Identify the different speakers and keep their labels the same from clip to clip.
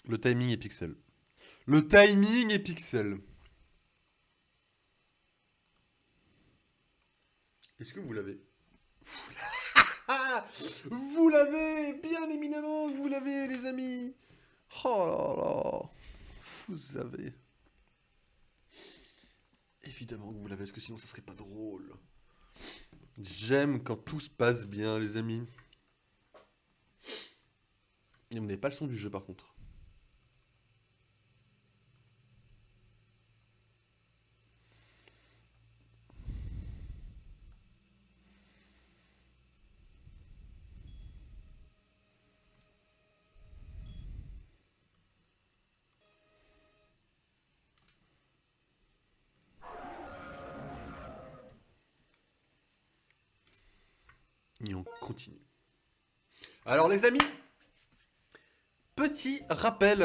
Speaker 1: Le timing est pixel. Le timing est pixel. Est-ce que vous l'avez? Ah, vous l'avez, bien éminemment, vous l'avez, les amis. Oh là là, vous avez. Évidemment que vous l'avez, parce que sinon ça serait pas drôle. J'aime quand tout se passe bien, les amis. Et vous n'avez pas le son du jeu, par contre. Et on continue. Alors, les amis, petit rappel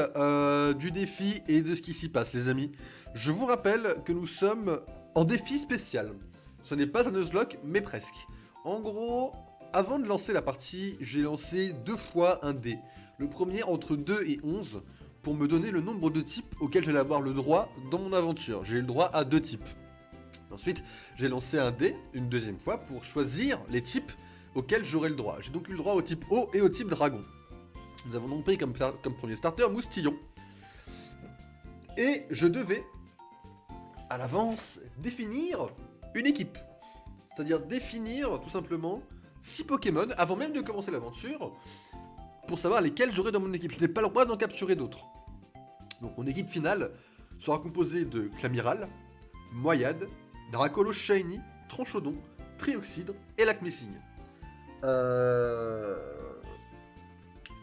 Speaker 1: du défi et de ce qui s'y passe, les amis. Je vous rappelle que nous sommes en défi spécial. Ce n'est pas un Nuzlocke, mais presque. En gros, avant de lancer la partie, j'ai lancé 2 fois un dé. Le premier entre 2 et 11, pour me donner le nombre de types auxquels j'allais avoir le droit dans mon aventure. J'ai eu le droit à 2 types. Ensuite, j'ai lancé un dé, une deuxième fois, pour choisir les types auxquels j'aurais le droit. J'ai donc eu le droit au type eau et au type dragon. Nous avons donc pris comme premier starter Moustillon. Et je devais, à l'avance, définir une équipe. C'est-à-dire définir, tout simplement, 6 Pokémon, avant même de commencer l'aventure, pour savoir lesquels j'aurais dans mon équipe. Je n'ai pas le droit d'en capturer d'autres. Donc mon équipe finale sera composée de Clamiral, Moyade, Dracolo Shiny, Tranchodon, Trioxydre et Lacmessing.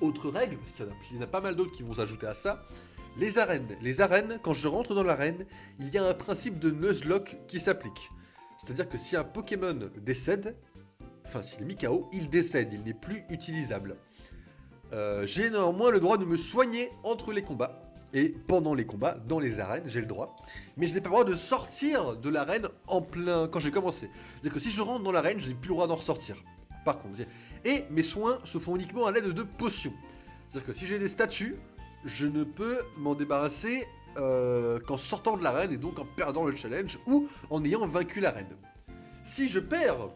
Speaker 1: Autre règle, parce qu'il y en a pas mal d'autres qui vont s'ajouter à ça, les arènes. Les arènes, quand je rentre dans l'arène, il y a un principe de Nuzlocke qui s'applique. C'est-à-dire que si un Pokémon décède, enfin s'il est mis KO, il décède, il n'est plus utilisable. J'ai néanmoins le droit de me soigner entre les combats. Et pendant les combats, dans les arènes, j'ai le droit. Mais je n'ai pas le droit de sortir de l'arène en plein quand j'ai commencé. C'est-à-dire que si je rentre dans l'arène, je n'ai plus le droit d'en ressortir. Par contre, et mes soins se font uniquement à l'aide de potions. C'est-à-dire que si j'ai des statues, je ne peux m'en débarrasser qu'en sortant de l'arène et donc en perdant le challenge ou en ayant vaincu l'arène. Si je perds,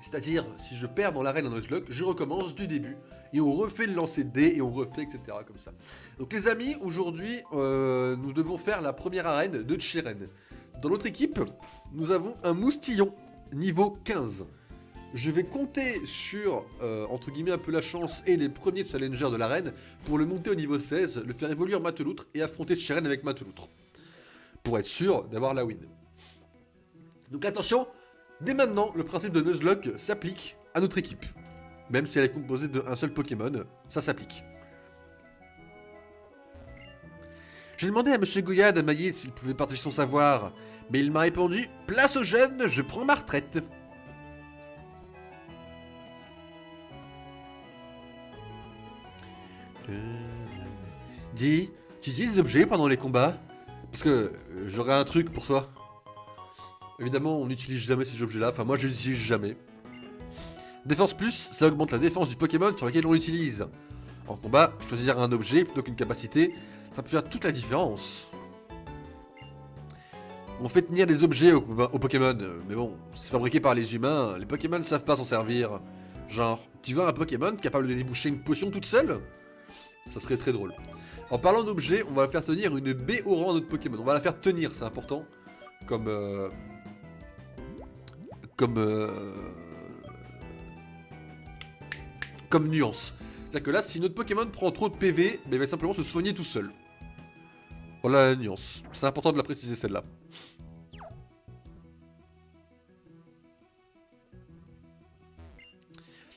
Speaker 1: c'est-à-dire si je perds dans l'arène en Nuzlocke, je recommence du début et on refait le lancer de dés et on refait etc. comme ça. Donc les amis, aujourd'hui nous devons faire la première arène de Tcheren. Dans notre équipe, nous avons un Moustillon niveau 15. Je vais compter sur, entre guillemets, un peu la chance et les premiers challengers de l'arène pour le monter au niveau 16, le faire évoluer en Mateloutre et affronter Tcheren avec Mateloutre. Pour être sûr d'avoir la win. Donc attention, dès maintenant, le principe de Nuzlocke s'applique à notre équipe. Même si elle est composée d'un seul Pokémon, ça s'applique. J'ai demandé à Monsieur Goyad à Maïd s'il pouvait partager son savoir, mais il m'a répondu « Place aux jeunes, je prends ma retraite ». Dis, tu utilises des objets pendant les combats? Parce que j'aurais un truc pour toi. Évidemment, on n'utilise jamais ces objets-là, enfin moi je les utilise jamais. Défense plus, ça augmente la défense du Pokémon sur lequel on l'utilise. En combat, choisir un objet plutôt qu'une capacité, ça peut faire toute la différence. On fait tenir des objets aux Pokémon, mais bon, c'est fabriqué par les humains, les Pokémon ne savent pas s'en servir. Genre, tu veux un Pokémon capable de déboucher une potion toute seule? Ça serait très drôle. En parlant d'objets, on va faire tenir une baie au rang à notre Pokémon. On va la faire tenir, c'est important. Comme nuance. C'est-à-dire que là, si notre Pokémon prend trop de PV, il va simplement se soigner tout seul. Voilà la nuance. C'est important de la préciser celle-là.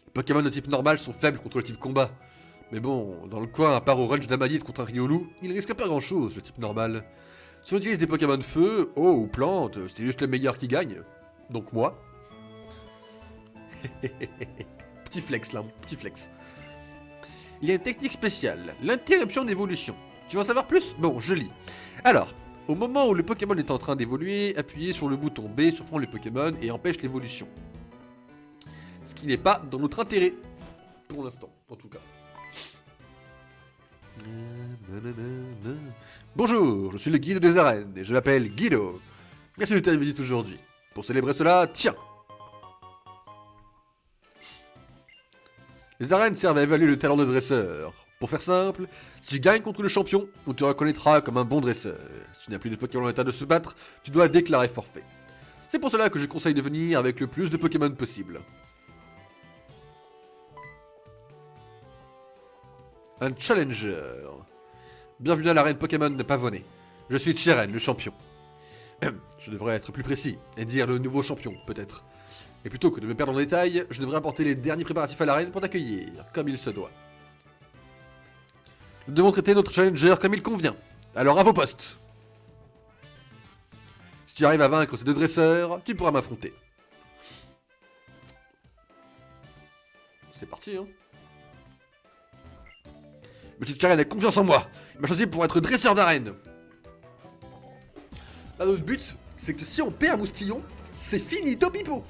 Speaker 1: Les Pokémon de type normal sont faibles contre le type combat. Mais bon, dans le coin, à part au range d'Amadite contre un Riolu, il risque pas grand-chose, le type normal. Si on utilise des Pokémon feu, eau ou plantes, c'est juste le meilleur qui gagne. Donc moi. Petit flex là, petit flex. Il y a une technique spéciale, l'interruption d'évolution. Tu veux en savoir plus? Bon, je lis. Alors, au moment où le Pokémon est en train d'évoluer, appuyez sur le bouton B, surprend les Pokémon et empêche l'évolution. Ce qui n'est pas dans notre intérêt. Pour l'instant, en tout cas. Bonjour, je suis le guide des arènes et je m'appelle Guido. Merci de ta visite aujourd'hui. Pour célébrer cela, tiens. Les arènes servent à évaluer le talent de dresseur. Pour faire simple, si tu gagnes contre le champion, on te reconnaîtra comme un bon dresseur. Si tu n'as plus de Pokémon en état de se battre, tu dois déclarer forfait. C'est pour cela que je conseille de venir avec le plus de Pokémon possible. Un challenger. Bienvenue à l'arène Pokémon de Pavoné. Je suis Cheren, le champion. Je devrais être plus précis et dire le nouveau champion, peut-être. Et plutôt que de me perdre en détails, je devrais apporter les derniers préparatifs à l'arène pour t'accueillir, comme il se doit. Nous devons traiter notre challenger comme il convient. Alors à vos postes. Si tu arrives à vaincre ces deux dresseurs, tu pourras m'affronter. C'est parti, hein. Monsieur Cheren a confiance en moi. Il m'a choisi pour être dresseur d'arène. Là, notre but, c'est que si on perd Moustillon, c'est finito pipo.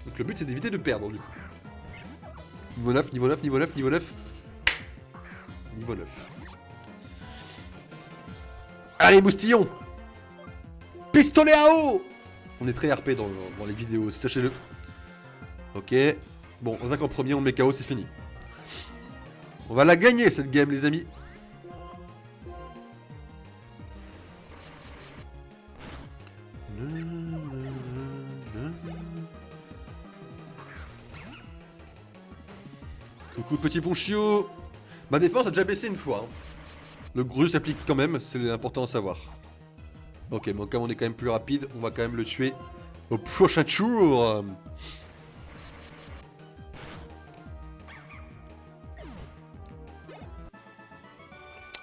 Speaker 1: Donc le but, c'est d'éviter de perdre, du coup. Niveau 9, niveau 9, niveau 9, niveau 9. Niveau 9. Allez, Moustillon. Pistolet à eau. On est très RP dans les vidéos, sachez-le. Ok. Bon, on a qu'en premier, on met KO, c'est fini. On va la gagner, cette game, les amis. Coucou, petit ponchio. Ma défense a déjà baissé une fois. Hein. Le gros s'applique quand même, c'est important à savoir. Ok, mais comme on est quand même plus rapide, on va quand même le tuer au prochain tour.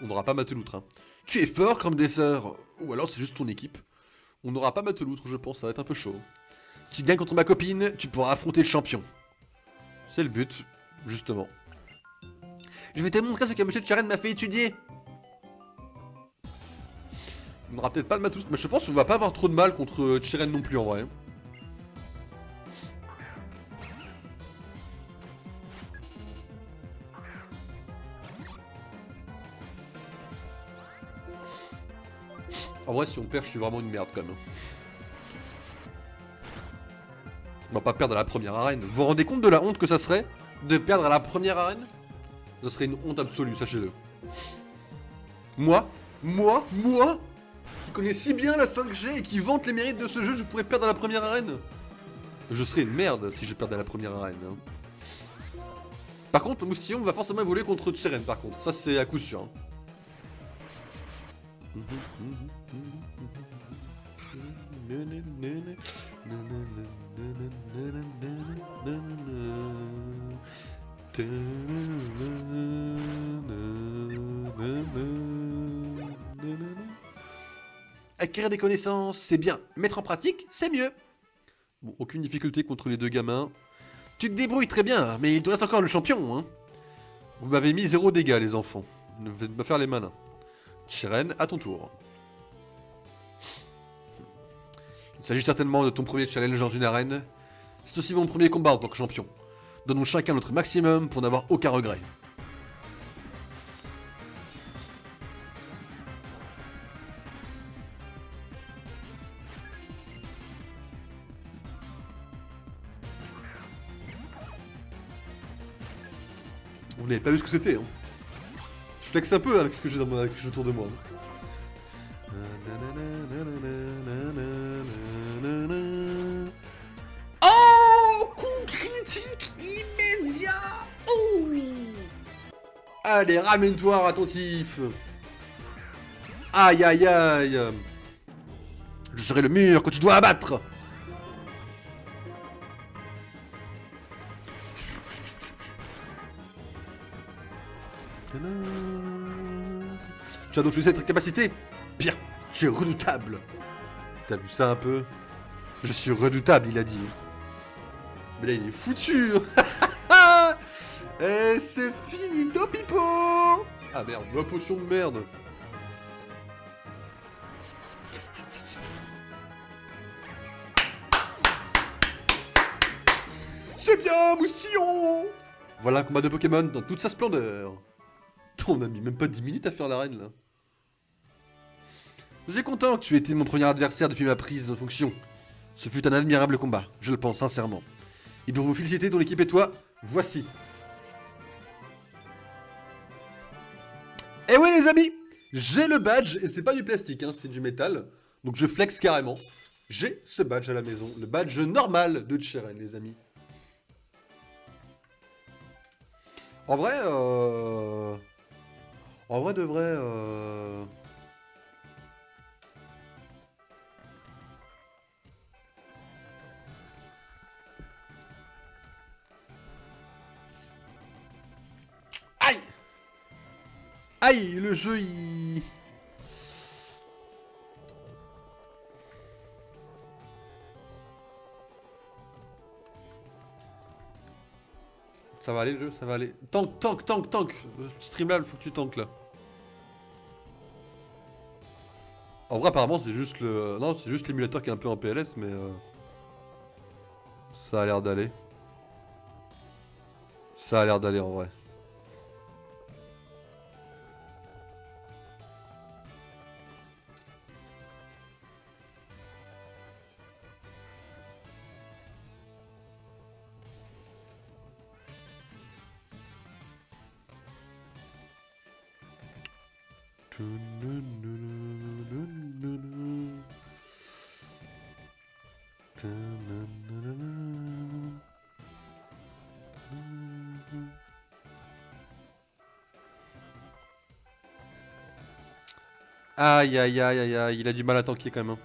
Speaker 1: On n'aura pas Mateloutre. Hein. Tu es fort comme des sœurs. Ou alors c'est juste ton équipe. On n'aura pas Mateloutre, je pense, ça va être un peu chaud. Si tu gagnes contre ma copine, tu pourras affronter le champion. C'est le but, justement. Je vais te montrer ce que Monsieur Cheren m'a fait étudier. On n'aura peut-être pas de Mateloutre, mais je pense qu'on va pas avoir trop de mal contre Cheren non plus en vrai. En vrai, si on perd, je suis vraiment une merde quand même. On va pas perdre à la première arène. Vous vous rendez compte de la honte que ça serait de perdre à la première arène? Ça serait une honte absolue, sachez-le. Moi, qui connais si bien la 5G et qui vante les mérites de ce jeu, je pourrais perdre à la première arène. Je serais une merde si je perdais à la première arène. Hein. Par contre, Moustillon va forcément évoluer contre Cheren, par contre. Ça, c'est à coup sûr. Hein. Acquérir des connaissances, c'est bien. Mettre en pratique, c'est mieux. Bon, aucune difficulté contre les deux gamins. Tu te débrouilles très bien, mais il te reste encore le champion, hein. Vous m'avez mis 0 dégâts, les enfants. Ne faites pas faire les malins. Cheren, à ton tour. Il s'agit certainement de ton premier challenge dans une arène. C'est aussi mon premier combat en tant que champion. Donnons chacun notre maximum pour n'avoir aucun regret. Vous n'avez pas vu ce que c'était, hein. Je flex un peu avec ce que j'ai autour de moi. Oh, coup critique immédiat. Oh. Allez, ramène-toi, attentif. Aïe, aïe, aïe. Je serai le mur que tu dois abattre. Tu as donc choisi cette capacité? Bien, tu es redoutable. T'as vu ça un peu? Je suis redoutable, il a dit. Mais là, il est foutu. Et c'est finito pipo. Ah merde, ma potion de merde. C'est bien, Moustillon. Voilà un combat de Pokémon dans toute sa splendeur. On a mis même pas 10 minutes à faire l'arène là. Je suis content que tu aies été mon premier adversaire depuis ma prise de fonction. Ce fut un admirable combat, je le pense sincèrement. Et pour vous féliciter, ton équipe et toi, voici. Et oui les amis, j'ai le badge, et c'est pas du plastique, hein, c'est du métal. Donc je flex carrément. J'ai ce badge à la maison, le badge normal de Cheren les amis. En vrai, En vrai de vrai, Aïe! Aïe, le jeu, il... Ça va aller le jeu, ça va aller. Tank, tank, tank, tank. Streamlab, faut que tu tankes là. En vrai, apparemment, c'est juste le... Non, c'est juste l'émulateur qui est un peu en PLS, mais... Ça a l'air d'aller. Ça a l'air d'aller en vrai. Aïe aïe aïe aïe aïe, il a du mal à tanker quand même, hein.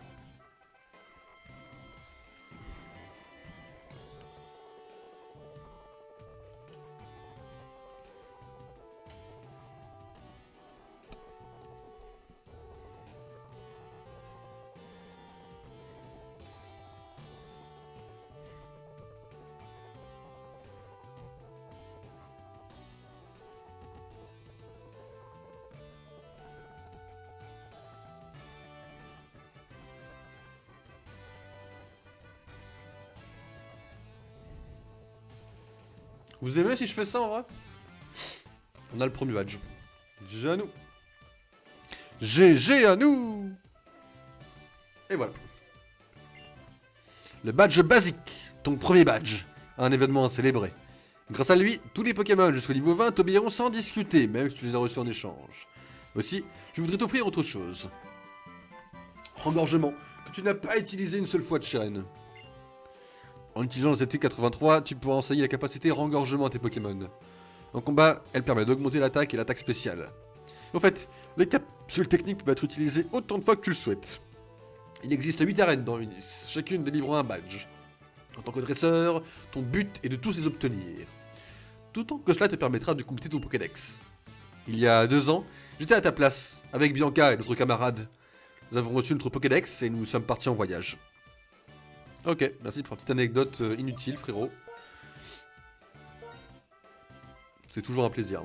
Speaker 1: Vous aimez si je fais ça en vrai? On a le premier badge. GG à nous. GG à nous. Et voilà. Le badge basique, ton premier badge. Un événement à célébrer. Grâce à lui, tous les Pokémon jusqu'au niveau 20 t'obéiront sans discuter, même si tu les as reçus en échange. Aussi, je voudrais t'offrir autre chose. Rengorgement, que tu n'as pas utilisé une seule fois de Cheren. En utilisant la CT83, tu pourras enseigner la capacité rengorgement à tes Pokémon. En combat, elle permet d'augmenter l'attaque et l'attaque spéciale. En fait, les capsules techniques peuvent être utilisées autant de fois que tu le souhaites. Il existe 8 arènes dans Unis, chacune délivrant un badge. En tant que dresseur, ton but est de tous les obtenir. Tout en que cela te permettra de compléter ton Pokédex. Il y a 2 ans, j'étais à ta place, avec Bianca et notre camarade. Nous avons reçu notre Pokédex et nous sommes partis en voyage. Ok, merci pour la petite anecdote inutile, frérot. C'est toujours un plaisir.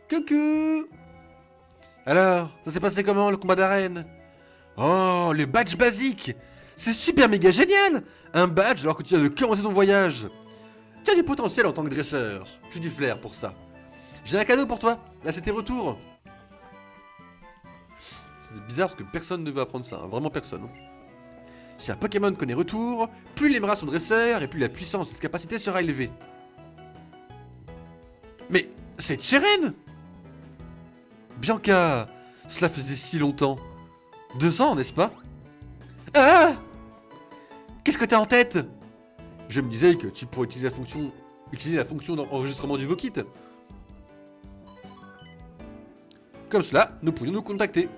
Speaker 1: Coucou! Alors, ça s'est passé comment le combat d'arène? Oh, le badge basique! C'est super méga génial! Un badge alors que tu viens de commencer ton voyage! Tu as du potentiel en tant que dresseur. J'ai du flair pour ça. J'ai un cadeau pour toi. Là, c'est tes retours. C'est bizarre parce que personne ne veut apprendre ça. Hein. Vraiment personne. Si un Pokémon connaît retour, plus il aimera son dresseur et plus la puissance de ses capacités sera élevée. Mais c'est Cheren! Bianca! Cela faisait si longtemps. 2 ans, n'est-ce pas? Ah! Qu'est-ce que t'as en tête? Je me disais que tu pourrais utiliser la fonction d'enregistrement du Vokit. Comme cela, nous pourrions nous contacter.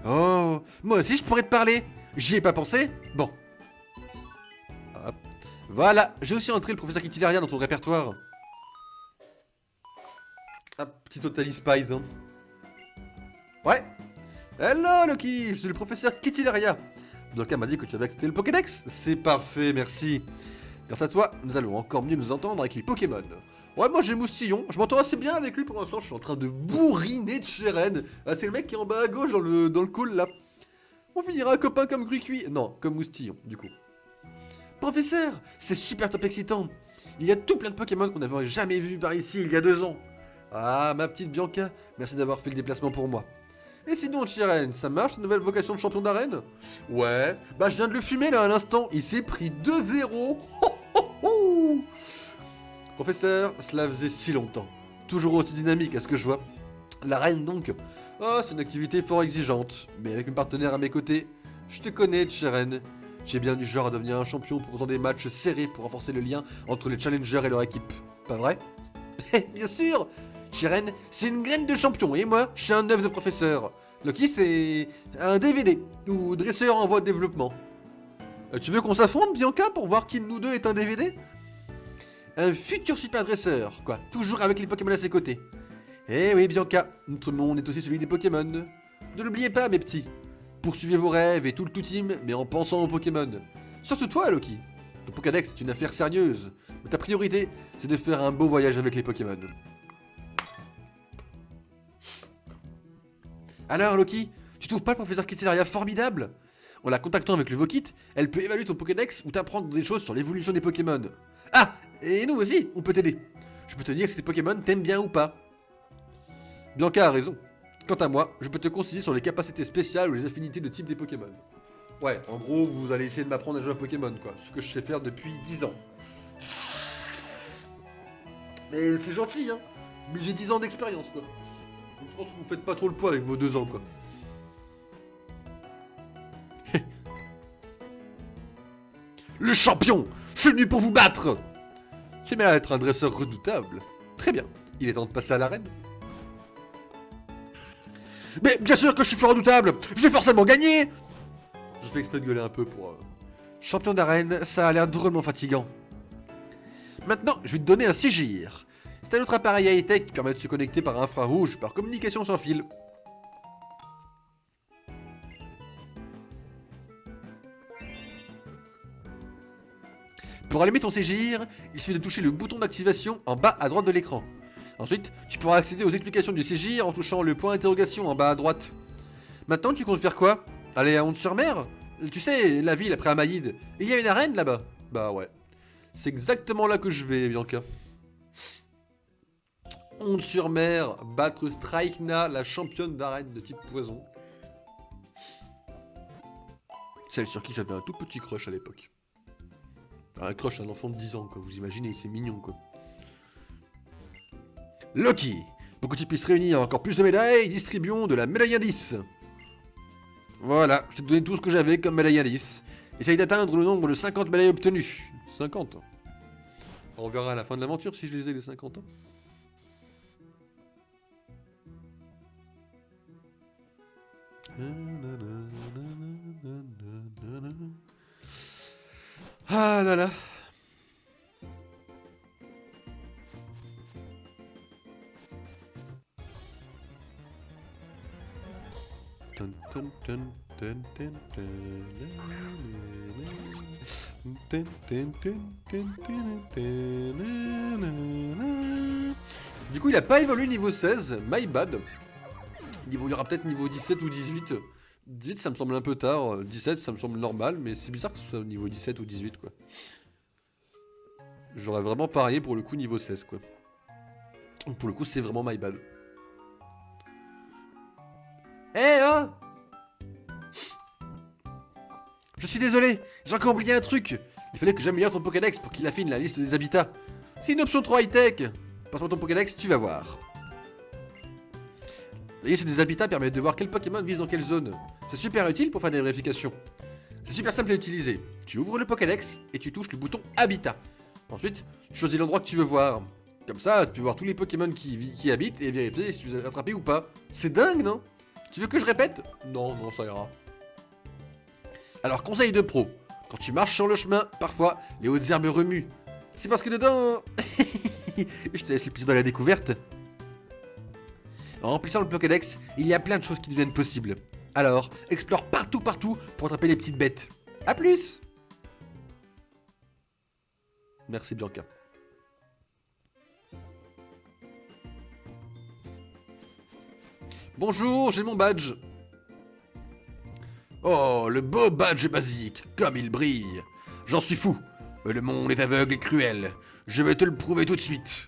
Speaker 1: Oh, moi aussi je pourrais te parler. J'y ai pas pensé? Bon. Hop. Voilà, j'ai aussi entré le professeur Kitilaria dans ton répertoire. Un petit Totally Spies, hein. Ouais. Hello Loki, je suis le professeur Kitilaria. Bianca m'a dit que tu avais accepté le Pokédex. C'est parfait, merci. Grâce à toi, nous allons encore mieux nous entendre avec les Pokémon. Ouais, moi j'ai Moustillon, je m'entends assez bien avec lui pour l'instant, je suis en train de bourriner de Cheren. Ah, c'est le mec qui est en bas à gauche dans le call là. On finira copain comme Gruicui. Non, comme Moustillon, du coup. Professeur, c'est super top excitant. Il y a tout plein de Pokémon qu'on n'avait jamais vu par ici il y a 2 ans. Ah, ma petite Bianca, merci d'avoir fait le déplacement pour moi. Et sinon, Cheren, ça marche, nouvelle vocation de champion d'arène? Ouais, bah je viens de le fumer là à l'instant, il s'est pris 2-0. Professeur, cela faisait si longtemps. Toujours aussi dynamique à ce que je vois. L'arène donc. Oh, c'est une activité fort exigeante, mais avec une partenaire à mes côtés. Je te connais, Cheren. Tu es bien du genre à devenir un champion proposant des matchs serrés pour renforcer le lien entre les challengers et leur équipe. Pas vrai? Bien sûr! Cheren, c'est une graine de champion, et moi, je suis un œuf de professeur. Loki, c'est un DVD, ou dresseur en voie de développement. Tu veux qu'on s'affronte, Bianca, pour voir qui de nous deux est un DVD? Un futur super dresseur, quoi, toujours avec les Pokémon à ses côtés. Eh oui, Bianca, notre monde est aussi celui des Pokémon. Ne l'oubliez pas, mes petits. Poursuivez vos rêves et tout le tout team, mais en pensant aux Pokémon. Surtout toi, Loki. Le Pokédex est une affaire sérieuse, mais ta priorité, c'est de faire un beau voyage avec les Pokémon. Alors, Loki, tu trouves pas le professeur Kittelaria formidable? En la contactant avec le Vokit, elle peut évaluer ton Pokédex ou t'apprendre des choses sur l'évolution des Pokémon. Ah, et nous aussi, on peut t'aider. Je peux te dire si les Pokémon t'aiment bien ou pas. Bianca a raison. Quant à moi, je peux te conseiller sur les capacités spéciales ou les affinités de type des Pokémon. Ouais, en gros, vous allez essayer de m'apprendre à jouer à Pokémon, quoi. Ce que je sais faire depuis 10 ans. Mais c'est gentil, hein. Mais j'ai 10 ans d'expérience, quoi. Donc je pense que vous faites pas trop le poids avec vos 2 ans, quoi. Le champion! Je suis venu pour vous battre! J'ai mal à être un dresseur redoutable. Très bien, il est temps de passer à l'arène. Mais bien sûr que je suis fort redoutable! Je vais forcément gagner! Je fais exprès de gueuler un peu pour... Champion d'arène, ça a l'air drôlement fatigant. Maintenant, je vais te donner un Sigir. C'est un autre appareil high-tech qui permet de se connecter par infrarouge, par communication sans fil. Pour allumer ton Sigir, il suffit de toucher le bouton d'activation en bas à droite de l'écran. Ensuite, tu pourras accéder aux explications du Sigir en touchant le point d'interrogation en bas à droite. Maintenant, tu comptes faire quoi? Aller à Onde-sur-Mer? Tu sais, la ville après Amaïd. Il y a une arène là-bas? Bah ouais. C'est exactement là que je vais, Bianca. Onde-sur-Mer, battre Strikena, la championne d'arène de type poison. Celle sur qui j'avais un tout petit crush à l'époque. Un crush à un enfant de 10 ans, quoi. Vous imaginez, c'est mignon, quoi. Loki, pour que tu puisses réunir encore plus de médailles, distribuons de la médaille indice. Voilà, je t'ai donné tout ce que j'avais comme médaille indice. Essaye d'atteindre le nombre de 50 médailles obtenues. 50. On verra à la fin de l'aventure si je les ai les 50 ans. Ah là là. Du coup, il a pas évolué niveau 16, my bad. Il évoluera peut-être niveau 17 ou 18. 18, ça me semble un peu tard. 17, ça me semble normal, mais c'est bizarre que ce soit au niveau 17 ou 18, quoi. J'aurais vraiment parié pour le coup niveau 16, quoi. Pour le coup, c'est vraiment my bad. Eh oh! Je suis désolé, j'ai encore oublié un truc. Il fallait que j'améliore ton Pokédex pour qu'il affine la liste des habitats. C'est une option trop high-tech. Passe-moi ton Pokédex, tu vas voir. La liste des habitats permet de voir quel Pokémon vit dans quelle zone. C'est super utile pour faire des vérifications. C'est super simple à utiliser. Tu ouvres le Pokédex et tu touches le bouton Habitat. Ensuite, tu choisis l'endroit que tu veux voir. Comme ça, tu peux voir tous les Pokémon qui habitent et vérifier si tu les as attrapés ou pas. C'est dingue, non? Tu veux que je répète? Non, non, ça ira. Alors, conseil de pro. Quand tu marches sur le chemin, parfois, les hautes herbes remuent. C'est parce que dedans... Je te laisse l'épisode à la découverte. En remplissant le Pokédex, il y a plein de choses qui deviennent possibles. Alors, explore partout pour attraper les petites bêtes. A plus! Merci Bianca. Bonjour, j'ai mon badge. Oh, le beau badge basique, comme il brille. J'en suis fou, mais le monde est aveugle et cruel. Je vais te le prouver tout de suite.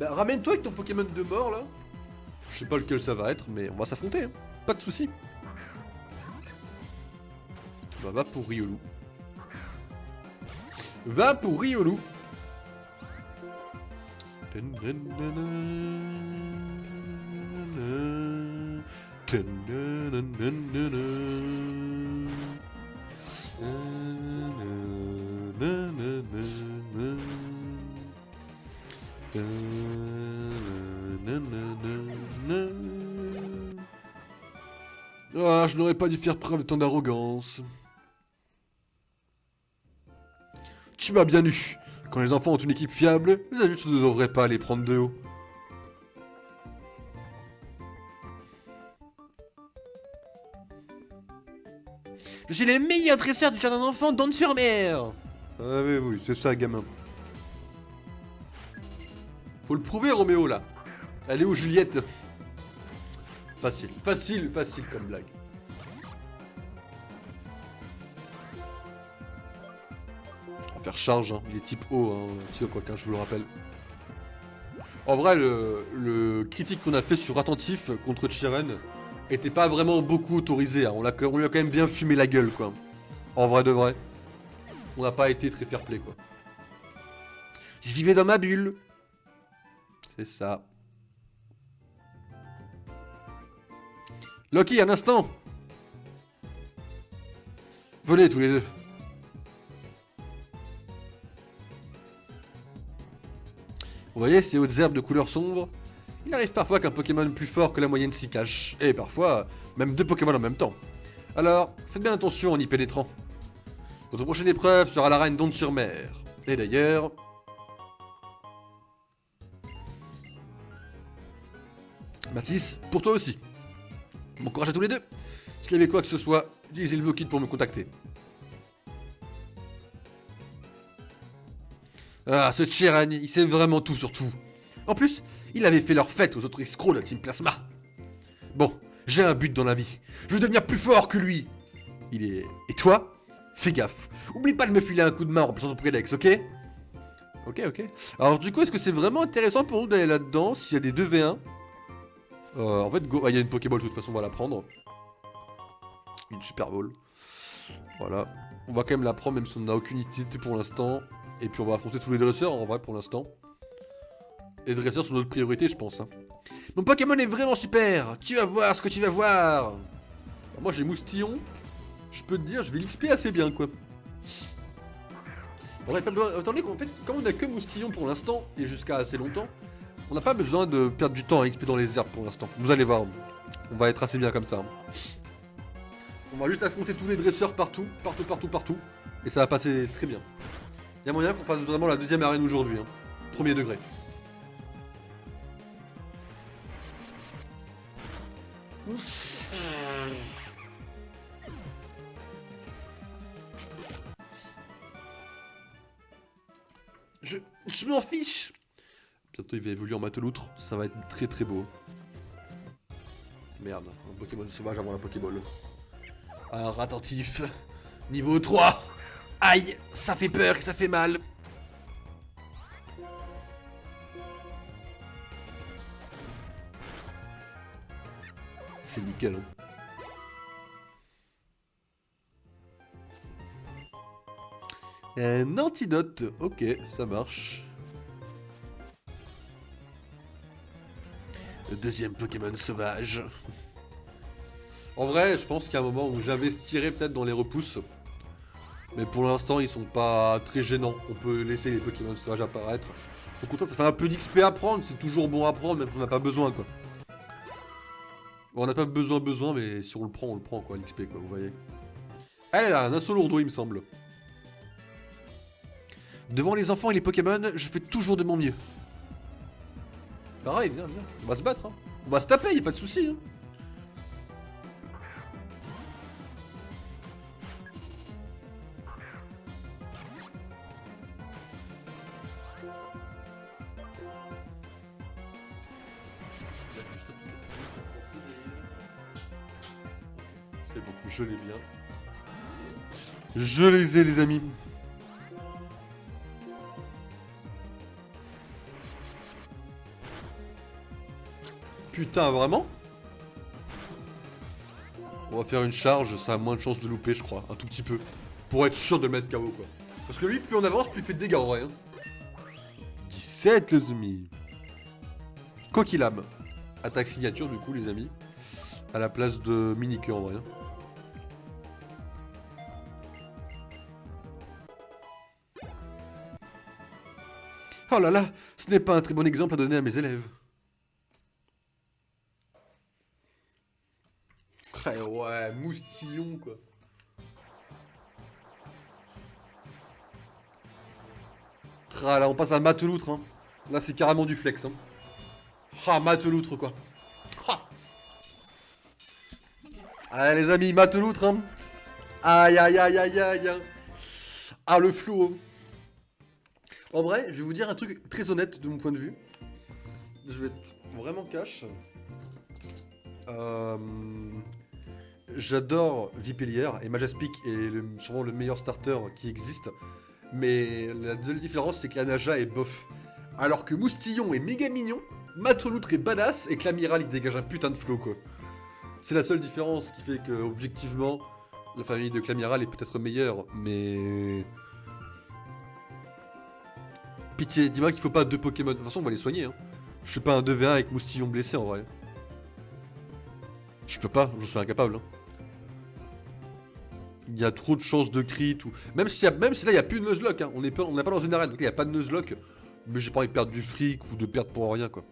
Speaker 1: Bah, ramène-toi avec ton Pokémon de mort, là. Je sais pas lequel ça va être, mais on va s'affronter, hein. Pas de soucis. Bah, va pour Riolu. Va pour Riolu. Ah, je n'aurais pas dû faire preuve de tant d'arrogance. Tu m'as bien eu. Quand les enfants ont une équipe fiable, les adultes ne devraient pas les prendre de haut. Je suis le meilleur dresseur du jardin d'enfants d'Anne-sur-Mer. Ah oui, oui, c'est ça, gamin. Faut le prouver, Roméo, là. Elle est où, Juliette? Facile, facile, facile comme blague. On va faire charge, hein. Il est type O, hein, si quoiqu'un, je vous le rappelle. En vrai, le critique qu'on a fait sur Attentif contre Chiren était pas vraiment beaucoup autorisé. Hein. On lui a quand même bien fumé la gueule, quoi. En vrai de vrai. On n'a pas été très fair-play, quoi. Je vivais dans ma bulle. C'est ça. Loki, un instant. Venez tous les deux. Vous voyez ces hautes herbes de couleur sombre? Il arrive parfois qu'un Pokémon plus fort que la moyenne s'y cache. Et parfois, même deux Pokémon en même temps. Alors, faites bien attention en y pénétrant. Votre prochaine épreuve sera l'arène d'Onde-sur-Mer. Et d'ailleurs... Mathis, pour toi aussi. Bon courage à tous les deux. S'il y avait quoi que ce soit, utilisez le Vokit pour me contacter. Ah, ce Chiren, il sait vraiment tout sur tout. En plus, il avait fait leur fête aux autres escrocs de Team Plasma. Bon, j'ai un but dans la vie. Je veux devenir plus fort que lui. Il est... Et toi? Fais gaffe. Oublie pas de me filer un coup de main en remplaçant ton Pokédex, ok? Ok, ok. Alors du coup, est-ce que c'est vraiment intéressant pour nous d'aller là-dedans s'il y a des 2v1? En fait, go. Ah, il y a une Pokéball, de toute façon, on va la prendre. Une Super Ball. Voilà. On va quand même la prendre, même si on n'a aucune utilité pour l'instant. Et puis on va affronter tous les dresseurs, en vrai, pour l'instant. Les dresseurs sont notre priorité, je pense. Hein. Mon Pokémon est vraiment super. Tu vas voir ce que tu vas voir. Alors, moi, j'ai Moustillon. Je peux te dire, je vais l'XP assez bien, quoi. Attendez, en fait, comme on a que Moustillon pour l'instant, et jusqu'à assez longtemps, on n'a pas besoin de perdre du temps à XP dans les herbes pour l'instant. Vous allez voir, on va être assez bien comme ça. On va juste affronter tous les dresseurs partout, partout. Et ça va passer très bien. Il y a moyen qu'on fasse vraiment la deuxième arène aujourd'hui. Hein. Premier degré. Je m'en fiche. Bientôt il va évoluer en Mateloutre, ça va être très très beau. Merde, un Pokémon sauvage avant la Pokéball. Alors attentif, niveau 3. Aïe, ça fait peur, ça fait mal. C'est nickel. Hein. Un antidote, ok, ça marche. Le deuxième Pokémon sauvage. En vrai, je pense qu'il y a un moment où j'investirais peut-être dans les repousses. Mais pour l'instant, ils sont pas très gênants. On peut laisser les Pokémon sauvages apparaître. Au contraire, ça fait un peu d'XP à prendre. C'est toujours bon à prendre, même si on n'a pas besoin, quoi. Bon, on n'a pas besoin, mais si on le prend, quoi, l'XP, quoi, vous voyez. Elle a un assaut lourdeau, il me semble. Devant les enfants et les Pokémon, je fais toujours de mon mieux. Pareil, viens. On va se battre, hein. On va se taper, y'a pas de soucis, hein. Il y a juste un truc à penser, d'ailleurs. C'est bon, je l'ai bien. Je les ai, les amis. Putain, vraiment? On va faire une charge, ça a moins de chances de louper, je crois. Un tout petit peu. Pour être sûr de le mettre KO, quoi. Parce que lui, plus on avance, plus il fait de dégâts en vrai. Hein. 17, les amis. Coquille lame. Attaque signature, du coup, les amis. À la place de mini-queue en vrai. Hein. Oh là là, ce n'est pas un très bon exemple à donner à mes élèves. Ouais, moustillon quoi. Ah là, on passe à mateloutre. Hein. Là, c'est carrément du flex. Hein. Ah, mateloutre quoi. Ah. Allez, les amis, mateloutre. Hein. Aïe, aïe, aïe, aïe, aïe. Ah, le flou. En vrai, je vais vous dire un truc très honnête de mon point de vue. Je vais être vraiment cash. J'adore Vipellière et Majaspic est sûrement le meilleur starter qui existe. Mais la seule différence, c'est que la Naja est bof. Alors que Moustillon est méga mignon, Mateloutre est badass et que l'amiral il dégage un putain de flow quoi. C'est la seule différence qui fait que, objectivement, la famille de Clamiral est peut-être meilleure, mais. Pitié, dis-moi qu'il faut pas deux Pokémon. De toute façon, on va les soigner. Hein. Je fais pas un 2v1 avec Moustillon blessé en vrai. Je peux pas, je suis incapable. Hein. Il y a trop de chances de crit ou. Même si là il n'y a plus de Nuzlocke, hein. On n'est pas dans une arène, donc il n'y a pas de Nuzlocke. Mais j'ai pas envie de perdre du fric ou de perdre pour rien quoi.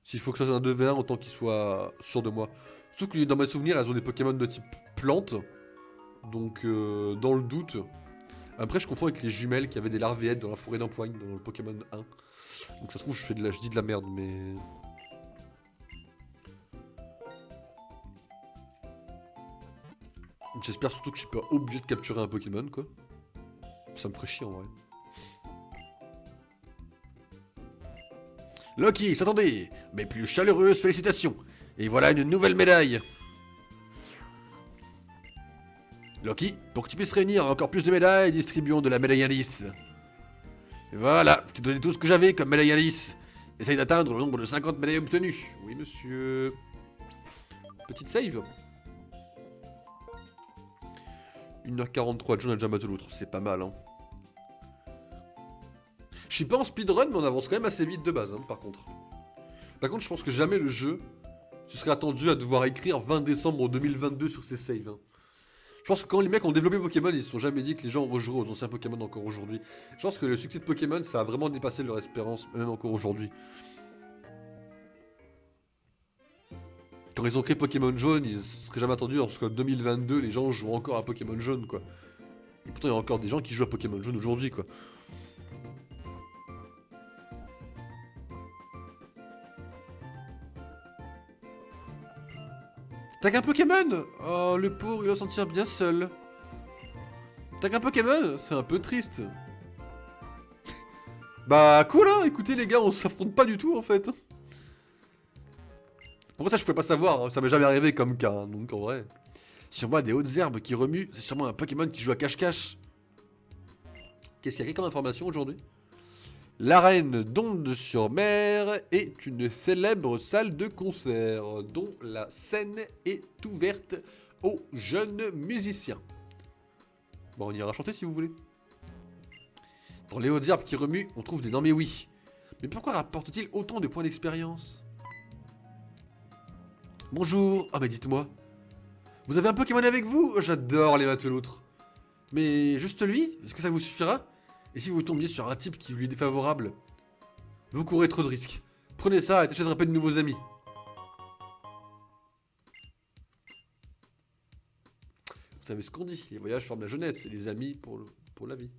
Speaker 1: S'il faut que ça soit un 2v1, autant qu'il soit sûr de moi. Sauf que dans mes souvenirs, elles ont des Pokémon de type plante. Donc dans le doute. Après je confonds avec les jumelles qui avaient des larvéettes dans la forêt d'empoigne dans le Pokémon 1. Donc ça se trouve je dis de la merde mais. J'espère surtout que je suis pas obligé de capturer un Pokémon, quoi. Ça me ferait chier, en vrai. Loki, s'attendez. Mes plus chaleureuses félicitations. Et voilà une nouvelle médaille. Loki, pour que tu puisses réunir encore plus de médailles, distribuons de la médaille Alice. Voilà, je t'ai donné tout ce que j'avais comme médaille Alice. Essaye d'atteindre le nombre de 50 médailles obtenues. Oui, monsieur. Petite save. 1h43, John a déjà battu l'autre, c'est pas mal hein. Je suis pas en speedrun mais on avance quand même assez vite de base hein, par contre. Par contre je pense que jamais le jeu se serait attendu à devoir écrire 20 décembre 2022 sur ses saves. Hein. Je pense que quand les mecs ont développé Pokémon, ils se sont jamais dit que les gens rejoueraient aux anciens Pokémon encore aujourd'hui. Je pense que le succès de Pokémon ça a vraiment dépassé leur espérance, même encore aujourd'hui. Quand ils ont créé Pokémon Jaune, ils se seraient jamais attendus qu'en 2022 les gens jouent encore à Pokémon Jaune quoi. Et pourtant il y a encore des gens qui jouent à Pokémon Jaune aujourd'hui quoi. T'as qu'un Pokémon? Oh le pauvre il va se sentir bien seul. T'as qu'un Pokémon? C'est un peu triste. Bah cool hein, écoutez les gars, on s'affronte pas du tout en fait. Pour ça je pouvais pas savoir, hein. Ça m'est jamais arrivé comme cas, hein. Donc en vrai. Sur moi des hautes herbes qui remuent, c'est sûrement un Pokémon qui joue à cache-cache. Qu'est-ce qu'il y a comme information aujourd'hui? L'arène d'Onde-sur-Mer est une célèbre salle de concert dont la scène est ouverte aux jeunes musiciens. Bon, on ira chanter si vous voulez. Dans les hautes herbes qui remuent, on trouve des non mais oui. Mais pourquoi rapporte-t-il autant de points d'expérience? Bonjour. Ah bah dites-moi. Vous avez un Pokémon avec vous? J'adore les mateloutres. Mais juste lui? Est-ce que ça vous suffira? Et si vous tombiez sur un type qui lui est défavorable? Vous courez trop de risques. Prenez ça et tâchez de rappeler de nouveaux amis. Vous savez ce qu'on dit, les voyages forment la jeunesse et les amis pour la vie.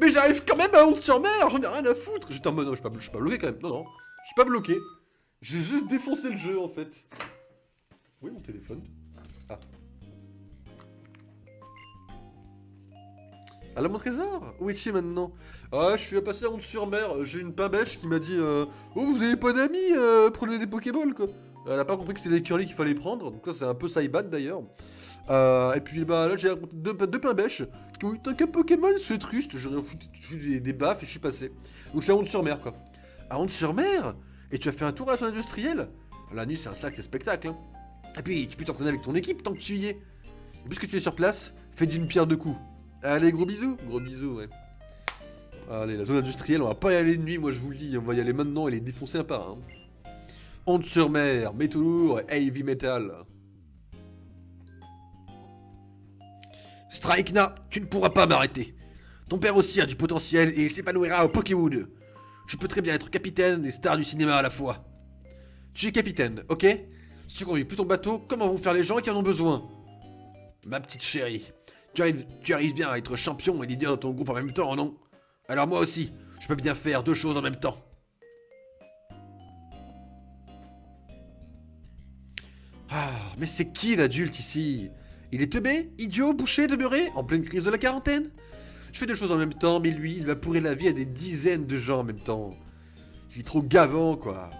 Speaker 1: Mais j'arrive quand même à Onde-sur-Mer, j'en ai rien à foutre. J'étais en mode, non, je suis pas bloqué quand même. Non, non, je suis pas bloqué. J'ai juste défoncé le jeu en fait. Oui, mon téléphone. Ah. Ah, là, mon trésor? Où es-tu maintenant? Ah, je suis passé à Honte-sur-Mer. J'ai une pain-bêche qui m'a dit Oh, vous avez pas d'amis prenez des Pokéballs, quoi. Elle a pas compris que c'était des curly qu'il fallait prendre. Donc, ça, c'est un peu Saibat d'ailleurs. Et puis, bah, là, j'ai rencontré deux pain-bêches. Qui ont eu tant qu'un Pokémon, c'est triste. J'ai foutu des baffes et je suis passé. Donc, je suis à Honte-sur-Mer, quoi. À Honte-sur-Mer? Et tu as fait un tour à la zone industrielle? La nuit, c'est un sacré spectacle, hein. Et puis, tu peux t'entraîner avec ton équipe tant que tu y es. Et puisque tu es sur place, fais d'une pierre deux coups. Allez, gros bisous. Gros bisous, ouais. Allez, la zone industrielle, on va pas y aller de nuit, moi je vous le dis. On va y aller maintenant et les défoncer un par un. Honte-sur-Mer, métaux lourds et heavy metal. Strikena, tu ne pourras pas m'arrêter. Ton père aussi a du potentiel et il s'épanouira au Pokéwood. Je peux très bien être capitaine et star du cinéma à la fois. Tu es capitaine, ok? Si tu conduis plus ton bateau, comment vont faire les gens qui en ont besoin? Ma petite chérie, tu arrives bien à être champion et leader de ton groupe en même temps, non? Alors moi aussi, je peux bien faire deux choses en même temps. Ah, mais c'est qui l'adulte ici? Il est teubé, idiot, bouché, demeuré, en pleine crise de la quarantaine? Je fais deux choses en même temps, mais lui, il va pourrir la vie à des dizaines de gens en même temps. Il est trop gavant, quoi.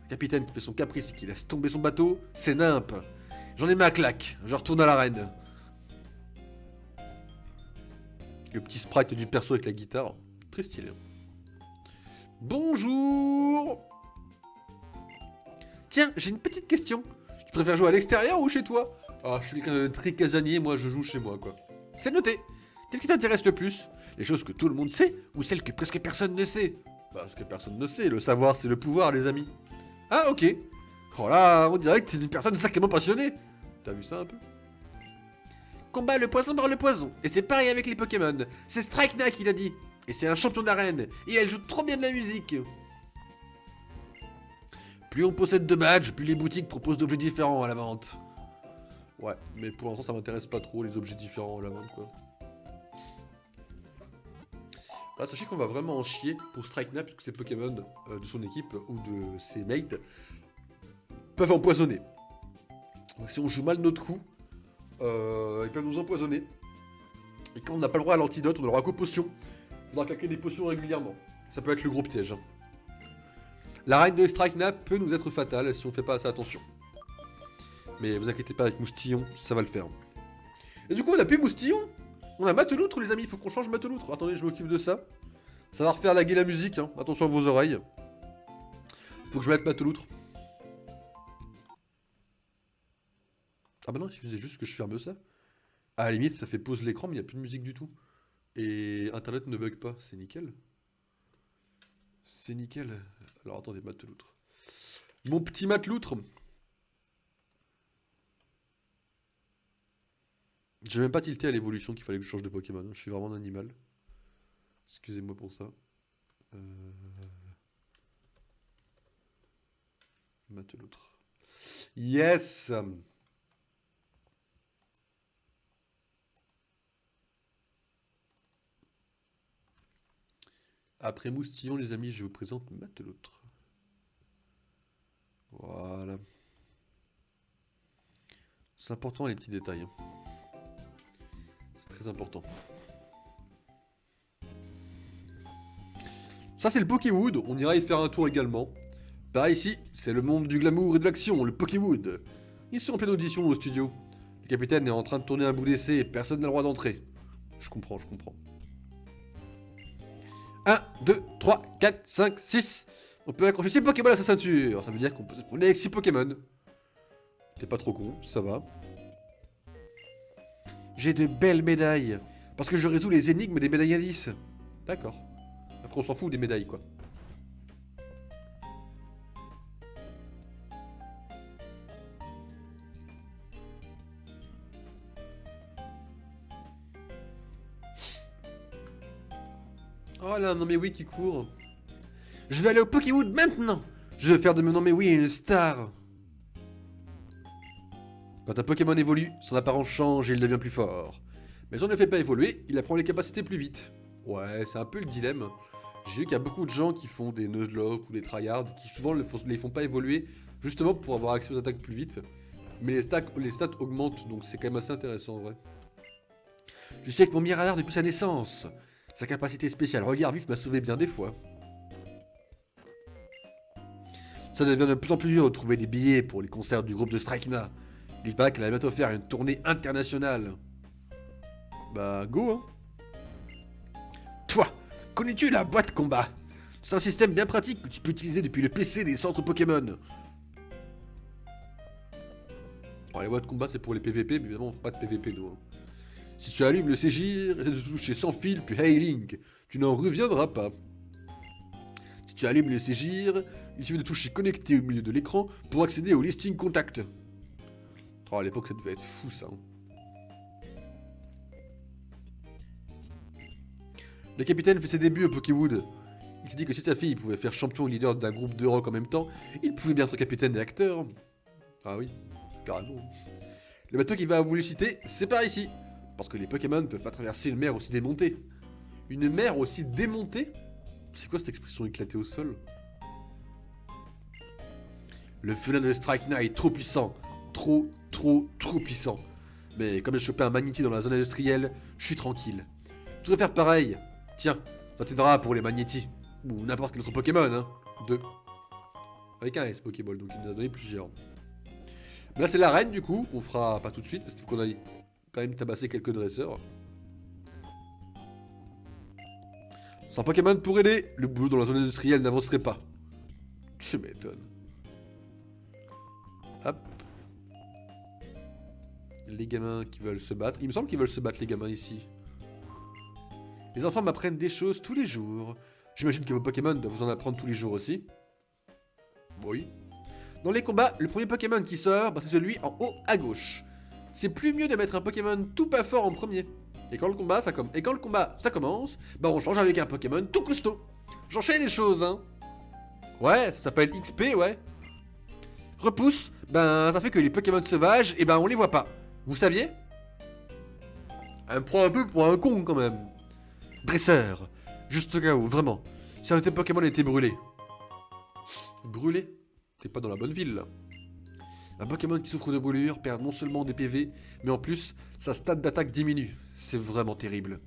Speaker 1: Un capitaine qui fait son caprice et qui laisse tomber son bateau, c'est nimp. J'en ai ma claque, je retourne à l'arène. Le petit sprite du perso avec la guitare, très stylé. Bonjour. Tiens, j'ai une petite question. Tu préfères jouer à l'extérieur ou chez toi? Ah, je suis quelqu'un de très casanier, moi je joue chez moi, quoi. C'est noté. Qu'est-ce qui t'intéresse le plus? Les choses que tout le monde sait ou celles que presque personne ne sait? Bah, ce que personne ne sait, le savoir c'est le pouvoir, les amis. Ah, ok. Oh là, on dirait que t'es une personne sacrément passionnée. T'as vu ça un peu? Combat le poison par le poison. Et c'est pareil avec les Pokémon. C'est Strikena qui l'a dit. Et c'est un champion d'arène. Et elle joue trop bien de la musique. Plus on possède de badges, plus les boutiques proposent d'objets différents à la vente. Ouais, mais pour l'instant ça m'intéresse pas trop les objets différents à la vente, quoi. Là, sachez qu'on va vraiment en chier pour Strikena puisque ces Pokémon de son équipe ou de ses mates peuvent empoisonner. Donc si on joue mal notre coup, ils peuvent nous empoisonner. Et quand on n'a pas le droit à l'antidote, on n'a le droit qu'aux potions. Il faudra claquer des potions régulièrement. Ça peut être le gros piège, hein. La reine de Strikena peut nous être fatale si on fait pas assez attention. Mais vous inquiétez pas avec Moustillon, ça va le faire. Et du coup, on a plus Moustillon. On a Mateloutre, les amis. Faut qu'on change Mateloutre. Attendez, je m'occupe de ça. Ça va refaire laguer la musique, hein. Attention à vos oreilles. Faut que je mette Mateloutre. Ah bah non, il suffisait juste que je ferme ça. À la limite, ça fait pause l'écran, mais il n'y a plus de musique du tout. Et Internet ne bug pas, c'est nickel. C'est nickel. Alors attendez, Mateloutre. Mon petit Mateloutre. J'ai même pas tilté à l'évolution qu'il fallait que je change de Pokémon. Je suis vraiment un animal. Excusez-moi pour ça. Mateloutre. Yes! Après Moustillon, les amis, je vous présente Mateloutre. Voilà. C'est important les petits détails, hein. C'est très important. Ça c'est le Pokéwood, on ira y faire un tour également. Par ici, c'est le monde du glamour et de l'action, le Pokéwood. Ils sont en pleine audition au studio. Le capitaine est en train de tourner un bout d'essai et personne n'a le droit d'entrer. Je comprends, je comprends. 1, 2, 3, 4, 5, 6. On peut accrocher 6 Pokémon à sa ceinture. Ça veut dire qu'on peut se promener avec 6 Pokémon. T'es pas trop con, ça va. J'ai de belles médailles. Parce que je résous les énigmes des médailles à 10. D'accord. Après on s'en fout des médailles, quoi. Oh là, non mais oui qui court. Je vais aller au Pokéwood maintenant. Je vais faire de mon nom mais oui une star. Quand un Pokémon évolue, son apparence change et il devient plus fort. Mais si on ne le fait pas évoluer, il apprend les capacités plus vite. Ouais, c'est un peu le dilemme. J'ai vu qu'il y a beaucoup de gens qui font des Nuzlocke ou des tryhards qui souvent les font pas évoluer justement pour avoir accès aux attaques plus vite. Mais les stats augmentent donc c'est quand même assez intéressant en vrai. Je suis avec mon Mirador depuis sa naissance. Sa capacité spéciale regard vif m'a sauvé bien des fois. Ça devient de plus en plus dur de trouver des billets pour les concerts du groupe de Strikena. Il paraît qu'elle va bientôt faire une tournée internationale. Bah, go, hein. Toi, connais-tu la boîte combat? C'est un système bien pratique que tu peux utiliser depuis le PC des centres Pokémon. Alors, les boîtes combat, c'est pour les PVP, mais évidemment, on fait pas de PVP, nous. Hein. Si tu allumes le Ségir, essaie de toucher sans fil, puis Hey Link, tu n'en reviendras pas. Si tu allumes le Ségir, il suffit de toucher connecté au milieu de l'écran pour accéder au listing contact. Oh, à l'époque, ça devait être fou, ça. Hein. Le capitaine fait ses débuts au Pokéwood. Il s'est dit que si sa fille pouvait faire champion et leader d'un groupe de rock en même temps, il pouvait bien être capitaine et acteur. Ah oui, carrément. Le bateau qu'il va vous citer, c'est par ici. Parce que les Pokémon ne peuvent pas traverser une mer aussi démontée. Une mer aussi démontée? C'est quoi cette expression éclatée au sol? Le venin de Strikena est trop puissant. Trop puissant. Mais comme j'ai chopé un Magnéti dans la zone industrielle, je suis tranquille. Je voudrais faire pareil. Tiens, ça t'aidera pour les Magnétis. Ou n'importe quel autre Pokémon, hein. 2. Avec un S Pokéball, donc il nous a donné plusieurs. Mais là, c'est la reine, du coup. On fera pas tout de suite, parce qu'il faut qu'on aille quand même tabasser quelques dresseurs. Sans Pokémon pour aider, le boulot dans la zone industrielle n'avancerait pas. Tu m'étonnes. Hop. Les gamins qui veulent se battre. Il me semble qu'ils veulent se battre, les gamins, ici. Les enfants m'apprennent des choses tous les jours. J'imagine que vos Pokémon doivent vous en apprendre tous les jours aussi. Oui. Dans les combats, le premier Pokémon qui sort, bah, c'est celui en haut à gauche. C'est plus mieux de mettre un Pokémon tout pas fort en premier. Et quand le combat, ça commence, bah on change avec un Pokémon tout costaud. J'enchaîne des choses, hein. Ouais, ça s'appelle XP, ouais. Repousse, ben ça fait que les Pokémon sauvages, et ben on les voit pas. Vous saviez? Elle me prend un peu pour un con quand même. Dresseur, juste au cas où, vraiment. Si un de tes Pokémon était brûlé. Brûlé? T'es pas dans la bonne ville là. Un Pokémon qui souffre de brûlure perd non seulement des PV, mais en plus, sa stat d'attaque diminue. C'est vraiment terrible.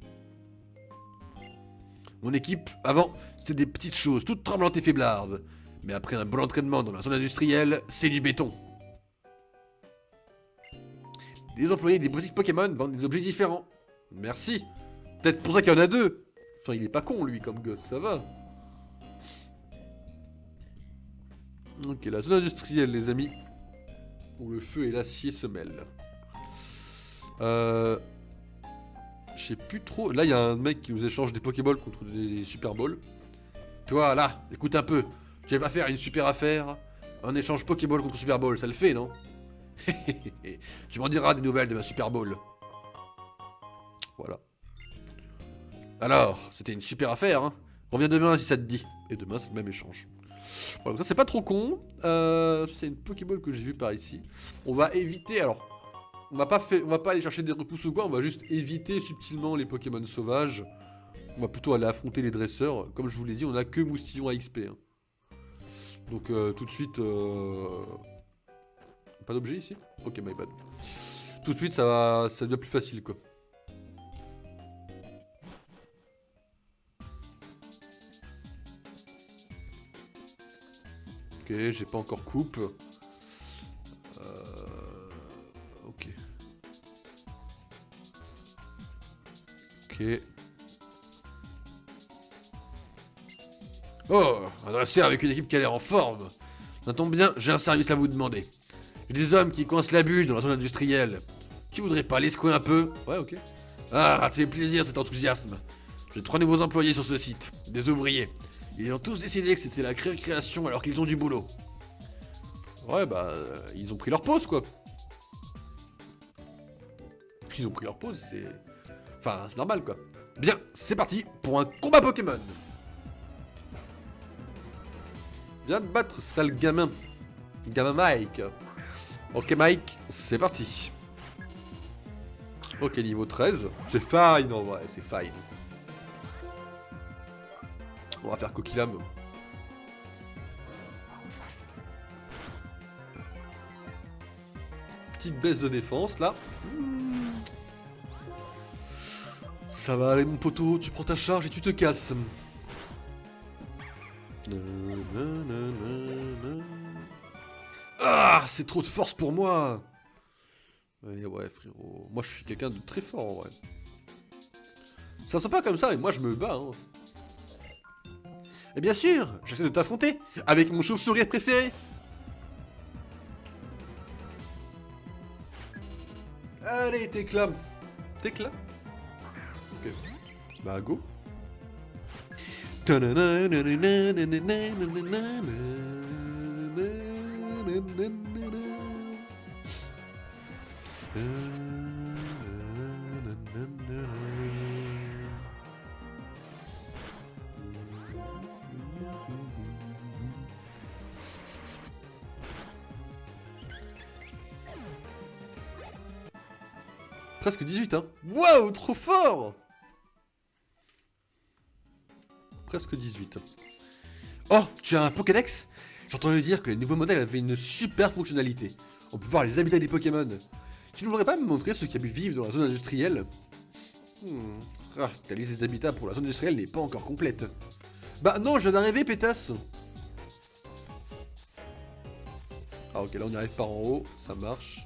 Speaker 1: Mon équipe, avant, c'était des petites choses, toutes tremblantes et faiblardes. Mais après un bon entraînement dans la zone industrielle, c'est du béton. Les employés des boutiques Pokémon vendent des objets différents. Merci. Peut-être pour ça qu'il y en a deux. Enfin, il est pas con, lui, comme gosse, ça va. Ok, la zone industrielle, les amis. Où le feu et l'acier se mêlent. Je sais plus trop. Là, il y a un mec qui nous échange des Pokéballs contre des Super Balls. Toi, là, écoute un peu. Tu vas pas faire une super affaire? Un échange Pokéball contre Super Ball, ça le fait, non? Tu m'en diras des nouvelles de ma Super Ball. Voilà. Alors, c'était une super affaire, hein. Reviens demain si ça te dit. Et demain, c'est le même échange. Voilà, ça c'est pas trop con. C'est une Pokéball que j'ai vue par ici. On va éviter, alors... On va pas aller chercher des repousses ou quoi, on va juste éviter subtilement les Pokémon sauvages. On va plutôt aller affronter les dresseurs. Comme je vous l'ai dit, on a que Moustillon à XP. Hein. Donc tout de suite... Pas d'objet ici? Ok, my bad. Tout de suite, ça devient plus facile, quoi. Ok, j'ai pas encore coupe. Ok. Ok. Oh, un dresseur avec une équipe qui a l'air en forme. Ça tombe bien, j'ai un service à vous demander. J'ai des hommes qui coincent la bulle dans la zone industrielle. Qui voudrait pas aller secouer un peu? Ouais, ok. Ah, ça fait plaisir cet enthousiasme. J'ai 3 nouveaux employés sur ce site, des ouvriers. Ils ont tous décidé que c'était la récréation alors qu'ils ont du boulot. Ouais, bah, ils ont pris leur pause, quoi. Ils ont pris leur pause, c'est... Enfin, c'est normal, quoi. Bien, c'est parti pour un combat Pokémon. Viens de battre, sale gamin. Gamin Mike. Ok, Mike, c'est parti. Ok, niveau 13. C'est fine, en vrai, c'est fine. On va faire Coquillam. Petite baisse de défense, là. Ça va aller mon poteau, tu prends ta charge et tu te casses. Ah, c'est trop de force pour moi. Ouais frérot, moi je suis quelqu'un de très fort en vrai. Ça sent pas comme ça et moi je me bats hein. Et bien sûr, j'essaie de t'affronter avec mon chauve-souris préféré. Allez, t'éclames. T'éclames. Ok. Bah, go. Presque 18, hein. Waouh, trop fort. Presque 18. Oh, tu as un Pokédex? J'entendais dire que les nouveaux modèles avaient une super fonctionnalité. On peut voir les habitats des Pokémon. Tu ne voudrais pas me montrer ceux qui vivent dans la zone industrielle? Ah, ta liste des habitats pour la zone industrielle n'est pas encore complète. Bah non, je viens d'arriver, pétasse. Ah ok, là on y arrive par en haut, ça marche.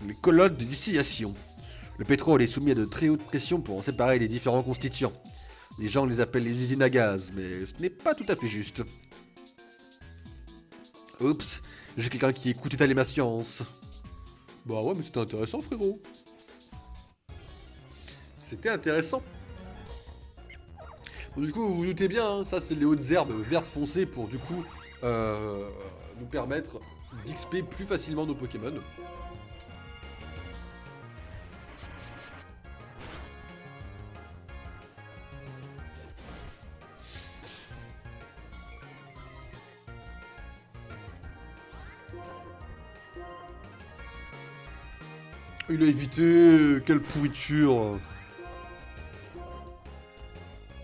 Speaker 1: Les colonnes de distillation. Le pétrole est soumis à de très hautes pressions pour en séparer les différents constituants. Les gens les appellent les usines à gaz, mais ce n'est pas tout à fait juste. Oups, j'ai quelqu'un qui écoute étaler ma science. Bah ouais, mais c'était intéressant, frérot. C'était intéressant. Bon, du coup, vous vous doutez bien, hein, ça c'est les hautes herbes vertes foncées pour du coup nous permettre d'XP plus facilement nos Pokémon. Il a évité, quelle pourriture.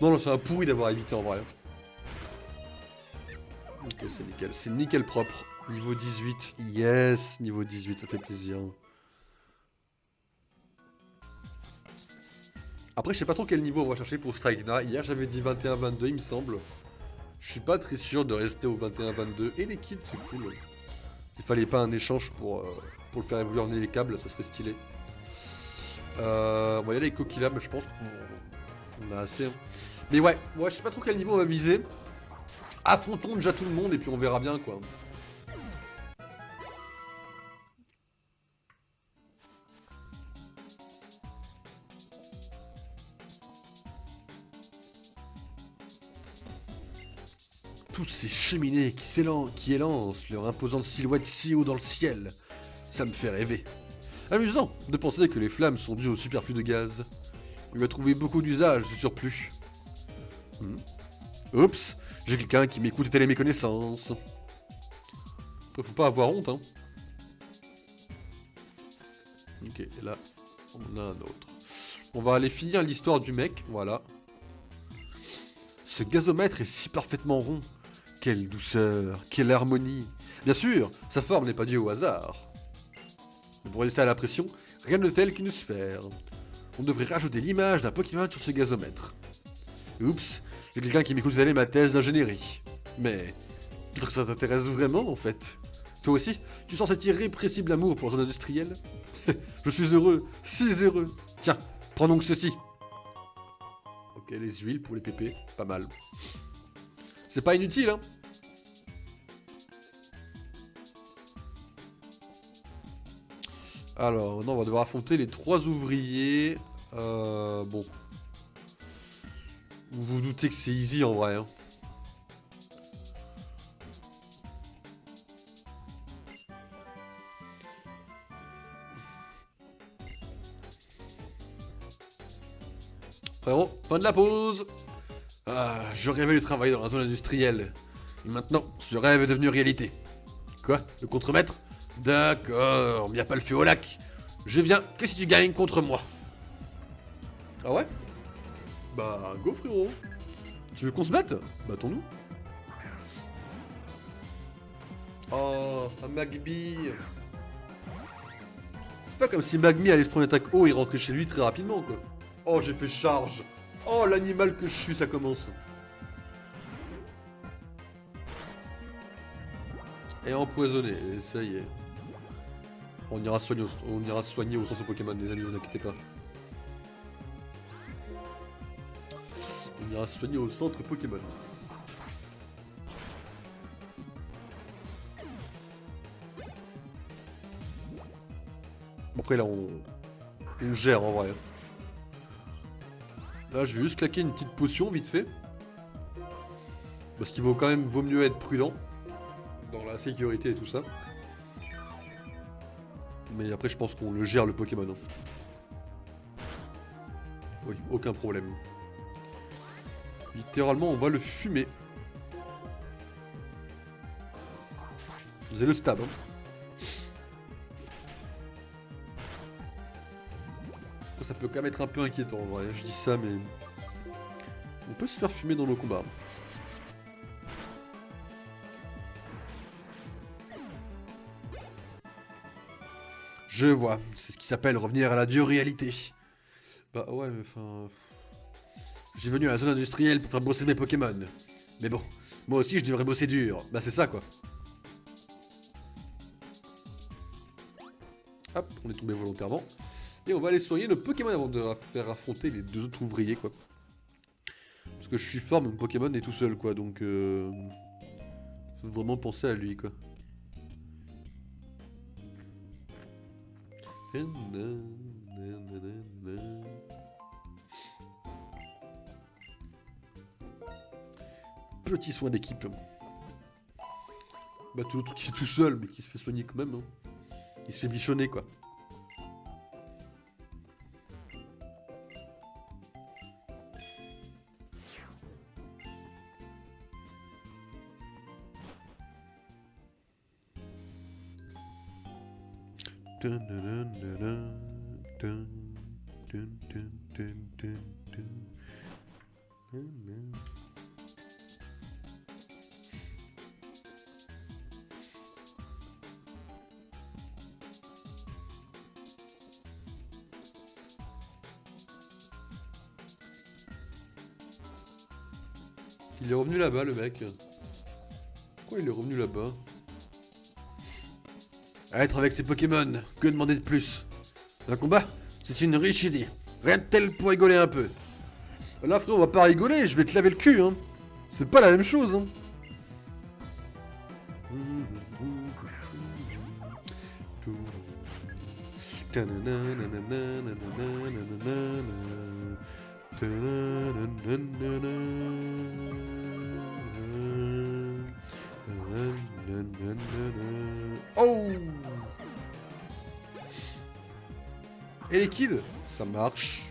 Speaker 1: Non, non, c'est un pourri d'avoir évité en vrai. Ok, c'est nickel propre. Niveau 18, yes, niveau 18, ça fait plaisir. Après, je sais pas trop quel niveau on va chercher pour Strikena. Hier, j'avais dit 21-22, il me semble. Je suis pas très sûr de rester au 21-22. Et les kits, c'est cool. S'il fallait pas un échange pour le faire évoluer en les câbles, ça serait stylé. On va y aller avec Kokila, mais je pense qu'on a assez. Hein. Mais ouais, je sais pas trop quel niveau on va viser. Affrontons déjà tout le monde et puis on verra bien quoi. Tous ces cheminées qui élancent leur imposante silhouette si haut dans le ciel, ça me fait rêver. Amusant de penser que les flammes sont dues au superflu de gaz. Il va trouver beaucoup d'usage ce surplus. Oups, j'ai quelqu'un qui m'écoute étaler mes connaissances. Après, faut pas avoir honte, hein. Ok, et là, on a un autre. On va aller finir l'histoire du mec, voilà. Ce gazomètre est si parfaitement rond. Quelle douceur, quelle harmonie. Bien sûr, sa forme n'est pas due au hasard. Mais pour résister à la pression, rien de tel qu'une sphère. On devrait rajouter l'image d'un Pokémon sur ce gazomètre. Oups, j'ai quelqu'un qui m'écoute aller ma thèse d'ingénierie. Mais, peut-être que ça t'intéresse vraiment en fait. Toi aussi, tu sens cet irrépressible amour pour la zone industrielle? Je suis heureux, si heureux. Tiens, prends donc ceci. Ok, les huiles pour les pépés, pas mal. C'est pas inutile, hein. Alors, maintenant, on va devoir affronter les 3 ouvriers. Bon. Vous vous doutez que c'est easy en vrai, hein. Frérot, fin de la pause. Ah, je rêvais de travailler dans la zone industrielle. Et maintenant, ce rêve est devenu réalité. Quoi? Le contremaître? D'accord, mais y a pas le feu au lac. Je viens, qu'est-ce que tu gagnes contre moi? Ah ouais? Bah, go frérot. Tu veux qu'on se batte? Battons-nous. Oh, un Magby. C'est pas comme si Magmi allait se prendre une attaque haut et rentrer chez lui très rapidement, quoi. Oh, j'ai fait charge. Oh, l'animal que je suis, ça commence. Et empoisonné, et ça y est. On ira soigner au centre Pokémon, les amis, ne vous inquiétez pas. On ira soigner au centre Pokémon. Bon, après là, on gère en vrai. Là, je vais juste claquer une petite potion vite fait. Parce qu'il vaut mieux être prudent. Dans la sécurité et tout ça. Mais après, je pense qu'on le gère le Pokémon. Hein. Oui, aucun problème. Littéralement, on va le fumer. C'est le stab. Hein. Ça peut quand même être un peu inquiétant en vrai. Je dis ça, mais on peut se faire fumer dans nos combats. Je vois, c'est ce qui s'appelle revenir à la dure réalité. Bah ouais, mais enfin... Je suis venu à la zone industrielle pour faire bosser mes Pokémon. Mais bon, moi aussi je devrais bosser dur. Bah c'est ça quoi. Hop, on est tombé volontairement. Et on va aller soigner nos Pokémon avant de faire affronter les deux autres ouvriers quoi. Parce que je suis fort, mais mon Pokémon est tout seul quoi, donc... Faut vraiment penser à lui quoi. Petit soin d'équipe. Bah tout l'autre qui est tout seul mais qui se fait soigner quand même. Hein. Il se fait bichonner quoi. Il est revenu là-bas le mec. Pourquoi il est revenu là-bas? À être avec ses Pokémon, que demander de plus? Un combat, c'est une riche idée. Rien de tel pour rigoler un peu. Là frère, on va pas rigoler, je vais te laver le cul hein. C'est pas la même chose hein. Oh! Et les kids, ça marche.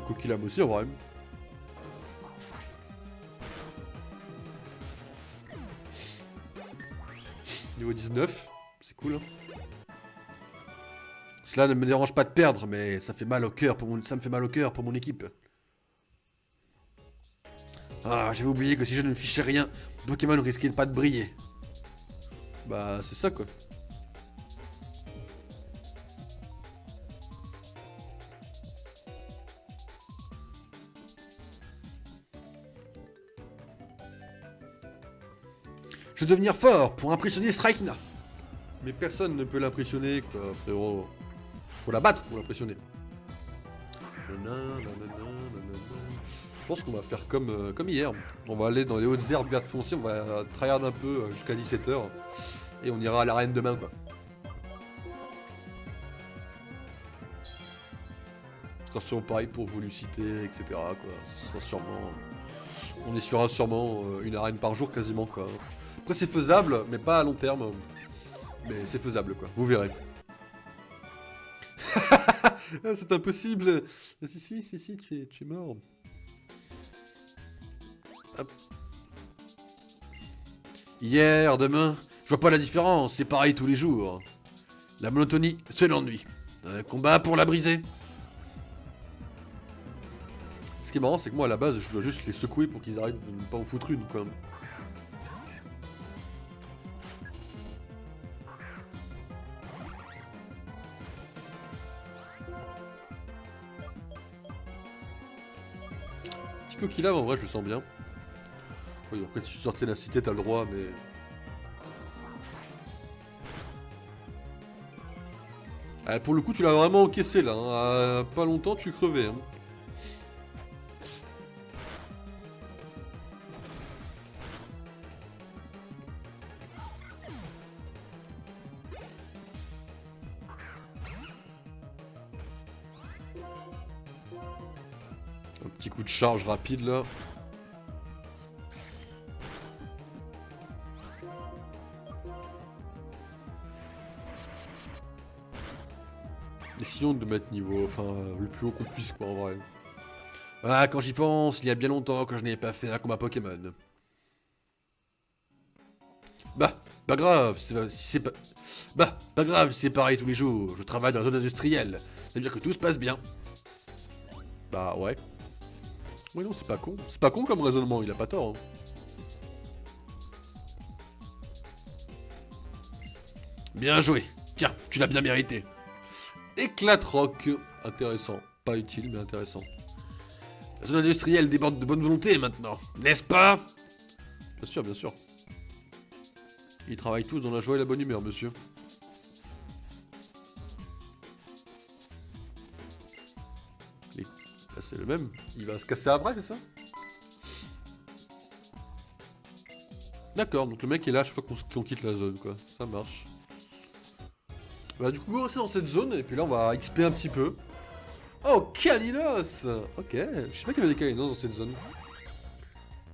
Speaker 1: Coquillame aussi en vrai. Niveau 19, c'est cool. Hein. Cela ne me dérange pas de perdre, mais ça fait mal au cœur ça me fait mal au cœur pour mon équipe. Ah, j'avais oublié que si je ne fichais rien, Pokémon risquait de pas de briller. Bah, c'est ça quoi. Je vais devenir fort pour impressionner Strikena. Mais personne ne peut l'impressionner, quoi, frérot. Faut la battre pour l'impressionner. Je pense qu'on va faire comme hier. On va aller dans les hautes herbes vertes foncées, on va tryhard un peu jusqu'à 17h. Et on ira à l'arène demain, quoi. Ce sera sûrement pareil pour Volucité, etc. Quoi. Ce sera sûrement... On essuiera sûrement une arène par jour quasiment, quoi. Après c'est faisable, mais pas à long terme. Mais c'est faisable quoi, vous verrez. C'est impossible. Si, tu es mort. Hop. Hier, demain, je vois pas la différence, c'est pareil tous les jours. La monotonie, c'est l'ennui. Un combat pour la briser. Ce qui est marrant, c'est que moi à la base, je dois juste les secouer pour qu'ils arrêtent de ne pas en foutre une quoi. psycho qu'il a, en vrai, je le sens bien. Oui, après, si tu sortais de la cité, t'as le droit, mais... Ah, pour le coup, tu l'as vraiment encaissé, là. Hein. À pas longtemps, tu crevais. Hein. Un petit coup de charge rapide, là. Essayons de mettre niveau, enfin, le plus haut qu'on puisse, quoi, en vrai. Ah, quand j'y pense, il y a bien longtemps que je n'ai pas fait un combat Pokémon. Bah, pas grave, si c'est pas... Bah, pas grave, c'est pareil tous les jours. Je travaille dans la zone industrielle. Ça veut dire que tout se passe bien. Bah, ouais. Oui, non, c'est pas con. C'est pas con comme raisonnement, il a pas tort. Hein. Bien joué. Tiens, tu l'as bien mérité. Éclate rock. Intéressant. Pas utile, mais intéressant. La zone industrielle déborde de bonne volonté maintenant, n'est-ce pas? Bien sûr, bien sûr. Ils travaillent tous dans la joie et la bonne humeur, monsieur. Là, c'est le même. Il va se casser après, c'est ça? D'accord, donc le mec est là à chaque fois qu'on quitte la zone, quoi. Ça marche. Bah, du coup, on va rester dans cette zone, et puis là, on va XP un petit peu. Oh, Caninos! Ok, je sais pas qu'il y avait des Caninos dans cette zone.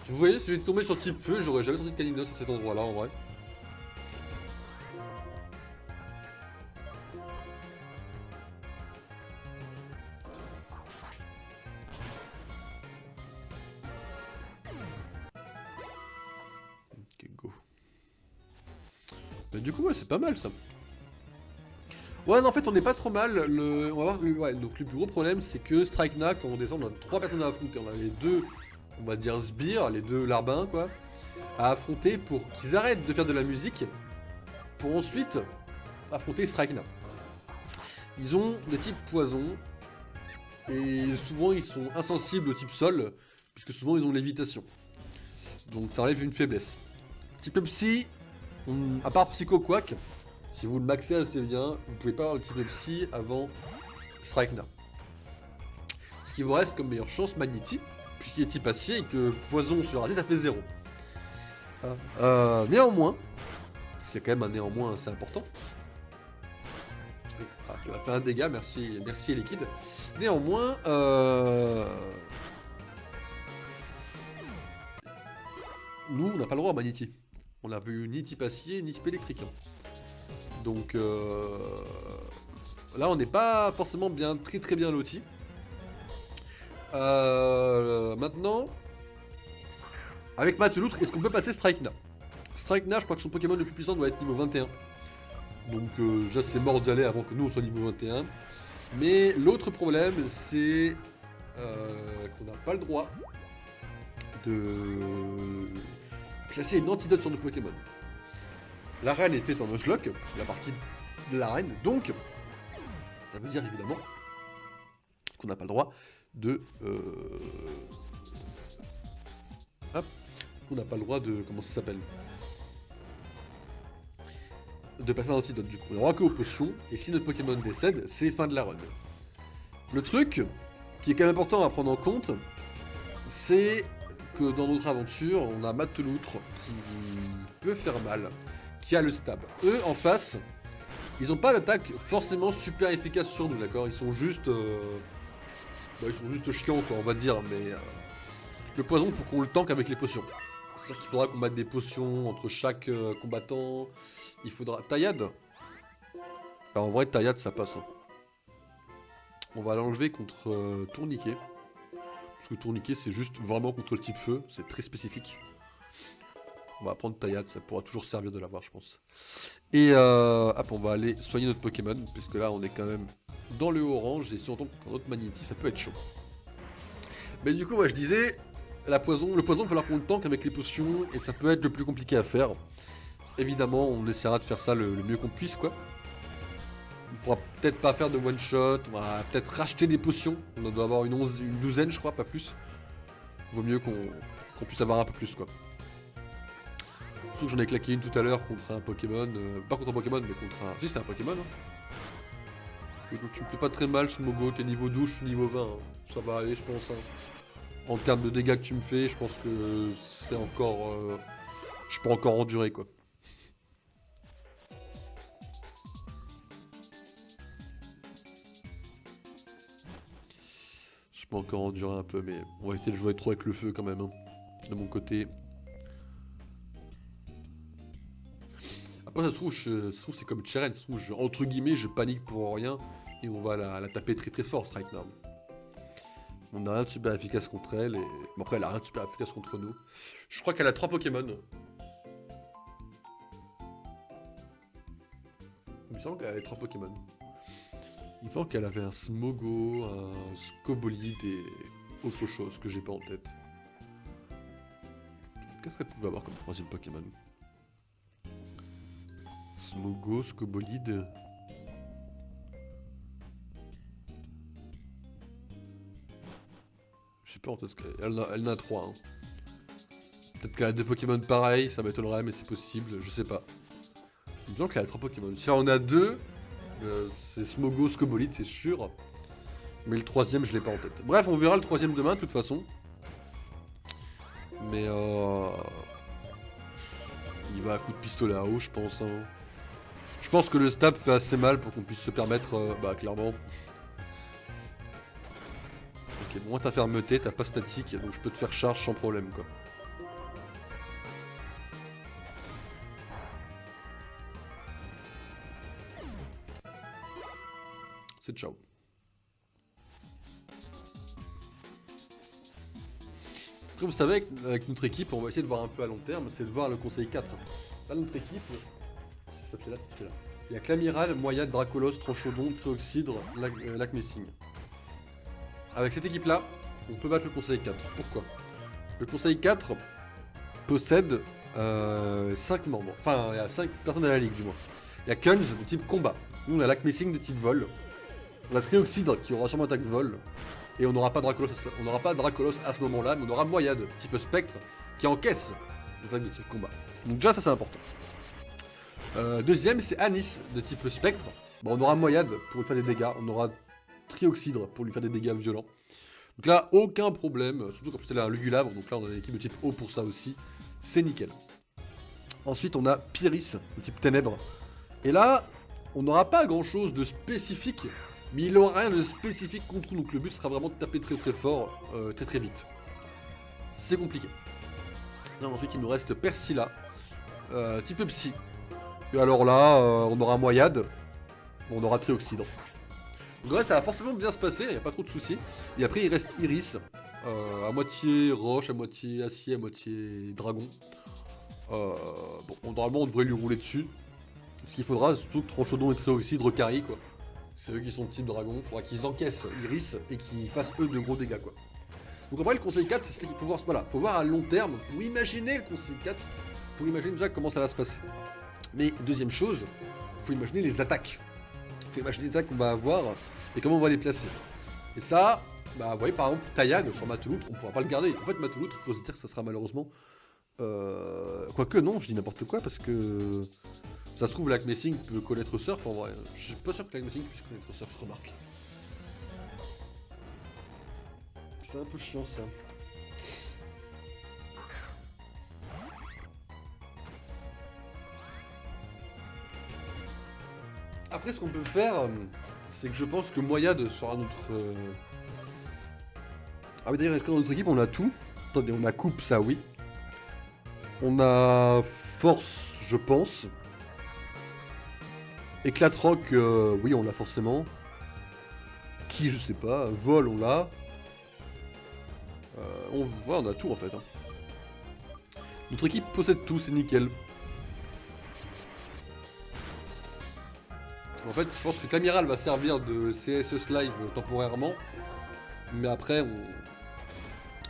Speaker 1: Vous voyez, si j'étais tombé sur type feu, j'aurais jamais sorti de Caninos à cet endroit-là, en vrai. Ok, go. Mais du coup, ouais, c'est pas mal, ça. Ouais, non, en fait, on est pas trop mal. On va voir, ouais, donc le plus gros problème, c'est que Strikena, quand on descend, on a 3 personnes à affronter. On a les deux, on va dire sbires, les deux larbins, quoi, à affronter pour qu'ils arrêtent de faire de la musique, pour ensuite affronter Strikena. Ils ont des types poison, et souvent ils sont insensibles au type sol, puisque souvent ils ont l'évitation. Donc ça enlève une faiblesse. Type psy, à part Psycho Quack, si vous le maxez assez bien, vous pouvez pas avoir le type psy avant Strikena. Ce qui vous reste comme meilleure chance, Magnéti, puisqu'il est type acier et que poison sur acier ça fait 0. Néanmoins, parce qu'il y a quand même un néanmoins assez important. Ah, il m'a fait un dégât, merci, merci Liquide. Néanmoins, nous on n'a pas le droit à Magnéti. On n'a eu ni type acier ni type électrique. Hein. Donc là on n'est pas forcément bien, très bien loti. Maintenant, avec Mateloutre, est-ce qu'on peut passer Strikena? Strikena, je crois que son Pokémon le plus puissant doit être niveau 21. Donc déjà c'est mort d'y aller avant que nous on soit niveau 21. Mais l'autre problème c'est qu'on n'a pas le droit de placer une antidote sur nos Pokémon. L'arène est faite en Nuzlocke, la partie de l'arène, donc ça veut dire évidemment qu'on n'a pas le droit de... Hop, on n'a pas le droit de... Comment ça s'appelle? De passer un antidote du coup. On n'aura que aux potions, et si notre Pokémon décède, c'est fin de la run. Le truc, qui est quand même important à prendre en compte, c'est que dans notre aventure, on a Mateloutre qui peut faire mal, qui a le stab. Eux, en face, ils ont pas d'attaque forcément super efficace sur nous, d'accord? Ils sont juste... ils sont juste chiants, quoi, on va dire, mais... le poison, faut qu'on le tank avec les potions. C'est-à-dire qu'il faudra qu'on mette des potions entre chaque combattant. Il faudra... Taillade. Alors, en vrai, Taillade, ça passe. Hein. On va l'enlever contre Tourniquet. Parce que Tourniquet, c'est juste vraiment contre le type feu. C'est très spécifique. On va prendre Taillade, ça pourra toujours servir de l'avoir, je pense. Et hop, on va aller soigner notre Pokémon. Puisque là, on est quand même dans le orange. Et si on tombe contre notre Magnéti, ça peut être chaud. Mais du coup, moi, je disais... le poison, il va falloir qu'on le tank avec les potions. Et ça peut être le plus compliqué à faire. Évidemment, on essaiera de faire ça le mieux qu'on puisse, quoi. On pourra peut-être pas faire de one shot, on va peut-être racheter des potions. On en doit avoir une douzaine, je crois, pas plus. vaut mieux qu'on puisse avoir un peu plus, quoi. Surtout que j'en ai claqué une tout à l'heure contre un Pokémon, pas contre un Pokémon, mais contre un... Si, c'était un Pokémon, hein. Et donc tu me fais pas très mal, Smogo, t'es niveau 12, je suis niveau 20, hein. Ça va aller, je pense, hein. En termes de dégâts que tu me fais, je pense que c'est encore... je peux encore endurer, quoi. Je peux encore endurer un peu, mais on va éviter de jouer trop avec le feu quand même, hein, de mon côté. Après, ça se trouve, c'est comme Cheren, ça se trouve, entre guillemets, je panique pour rien, et on va la taper très très fort, Strike Now. On n'a rien de super efficace contre elle, et... Bon, après, elle a rien de super efficace contre nous. Je crois qu'elle a 3 Pokémon. Il me semble qu'elle avait 3 Pokémon. Il me semble qu'elle avait un Smogo, un Scobolide et autre chose que j'ai pas en tête. Qu'est-ce qu'elle pouvait avoir comme troisième Pokémon? Smogo, Scobolide. Je sais pas en tête ce qu'elle elle en a 3. Hein. Peut-être qu'elle a 2 Pokémon pareils, ça m'étonnerait, mais c'est possible, je sais pas. Il me semble qu'elle a 3 Pokémon. Si on a 2, c'est Smogo, Scobolide, c'est sûr. Mais le troisième, je l'ai pas en tête. Bref, on verra le troisième demain, de toute façon. Mais il va à coup de pistolet à eau, je pense. Hein. Je pense que le stab fait assez mal pour qu'on puisse se permettre, bah clairement. Ok, bon, t'as fermeté, t'as pas statique, donc je peux te faire charge sans problème, quoi. C'est ciao. Après, vous savez, avec notre équipe, on va essayer de voir un peu à long terme, c'est de voir le conseil 4. Là, notre équipe, c'est ce papier-là, c'est ce papier-là. Il y a Clamiral, Moyade, Dracolos, Tranchodon, Trioxydre, Lac Messing. Avec cette équipe-là, on peut battre le conseil 4. Pourquoi? Le conseil 4 possède 5 membres. Enfin, il y a 5 personnes à la ligue, du moins. Il y a Kunz de type combat. Nous, on a Lac Messing de type vol. On a Trioxydre qui aura sûrement attaque vol. Et on n'aura pas Dracolos, à ce moment-là, mais on aura Moyade, type spectre, qui encaisse des attaques de type combat. Donc déjà ça c'est important. Deuxième c'est Anis, de type spectre. Bon, on aura Moyade pour lui faire des dégâts, on aura Trioxydre pour lui faire des dégâts violents. Donc là, aucun problème, surtout quand c'est là un Lugulabre, donc là on a une équipe de type eau pour ça aussi, c'est nickel. Ensuite on a Pyrrhis, de type ténèbres. Et là, on n'aura pas grand chose de spécifique, mais il n'aura rien de spécifique contre nous, donc le but sera vraiment de taper très très fort, très très vite. C'est compliqué. Et ensuite il nous reste Persilla, type Psy. Et alors là, on aura Moyade, on aura Trioxydre. Donc là ça va forcément bien se passer, il n'y a pas trop de soucis. Et après il reste Iris, à moitié roche, à moitié acier, à moitié dragon. Bon, normalement on devrait lui rouler dessus. Ce qu'il faudra, surtout que Tranchodon et Trioxydre carry quoi. C'est eux qui sont de type dragon, il faudra qu'ils encaissent Iris et qu'ils fassent eux de gros dégâts quoi. Donc après le conseil 4, c'est qu'il faut voir, voilà, faut voir à long terme, pour imaginer le conseil 4, pour imaginer déjà comment ça va se passer. Mais deuxième chose, il faut imaginer les attaques. Il faut imaginer les attaques qu'on va avoir et comment on va les placer. Et ça, bah vous voyez par exemple Taillade sur Mateloutre, on pourra pas le garder. En fait Mateloutre, il faut se dire que ça sera malheureusement... Quoique non, je dis n'importe quoi parce que... Ça se trouve, Lac Messing peut connaître Surf en vrai. Je suis pas sûr que Lac Messing puisse connaître Surf, remarque. C'est un peu chiant ça. Après, ce qu'on peut faire, c'est que je pense que Moyade sera notre... Ah oui, d'ailleurs, est-ce que dans notre équipe, on a tout? Attendez, on a Coupe, ça oui. On a Force, je pense. Éclatroc, oui, on l'a forcément. Qui, je sais pas. Vol, on l'a. On a tout en fait. Hein. Notre équipe possède tout, c'est nickel. En fait, je pense que Clamiral va servir de CSS Live temporairement. Mais après,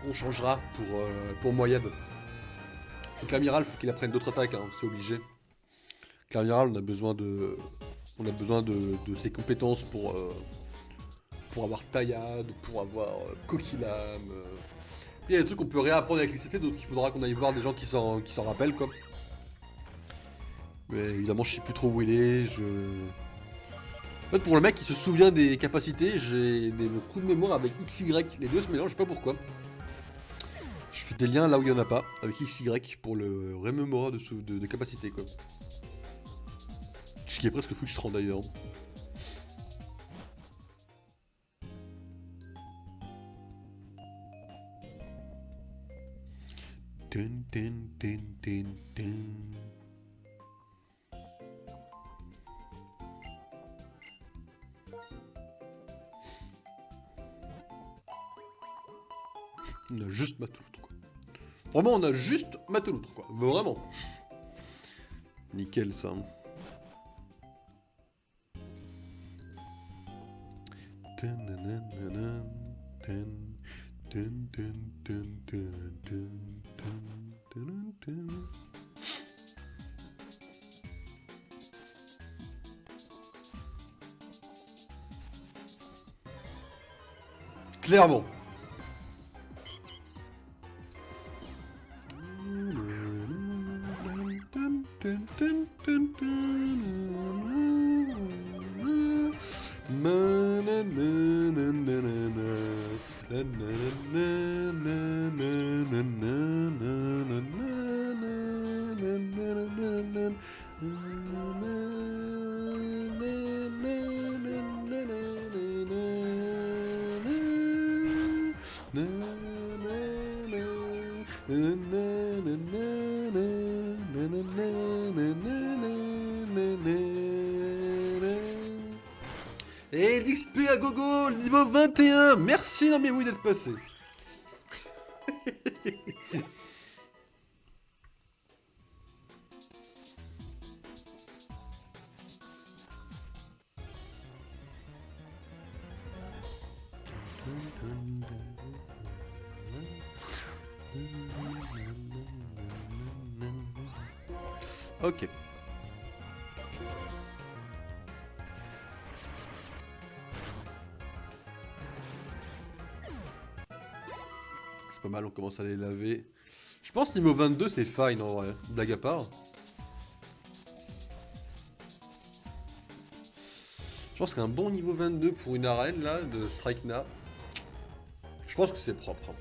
Speaker 1: on changera pour Moyade. Clamiral, faut qu'il apprenne d'autres attaques, hein, c'est obligé. Clamiral, on a besoin de ses compétences pour avoir Taillade, pour avoir Coquillame, Il y a des trucs qu'on peut réapprendre avec l'ICT, d'autres qu'il faudra qu'on aille voir des gens qui s'en rappellent, quoi. Mais évidemment, je sais plus trop où il est, En fait, pour le mec qui se souvient des capacités, j'ai des coups de mémoire avec XY. Les deux se mélangent, je sais pas pourquoi. Je fais des liens là où il y en a pas, avec XY, pour le remémorer de capacités, quoi. Ce qui est presque frustrant, d'ailleurs. Dun, dun, dun, dun, dun. On a juste Mateloutre, quoi. Vraiment, on a juste Mateloutre, quoi. Vraiment. Nickel, ça. Clairement. Et l'XP à gogo, niveau 21. Merci, non mais oui d'être passé. Ok. C'est pas mal, on commence à les laver. Je pense niveau 22 c'est fine en vrai, blague à part. Je pense qu'un bon niveau 22 pour une arène là, de Strikena, je pense que c'est propre.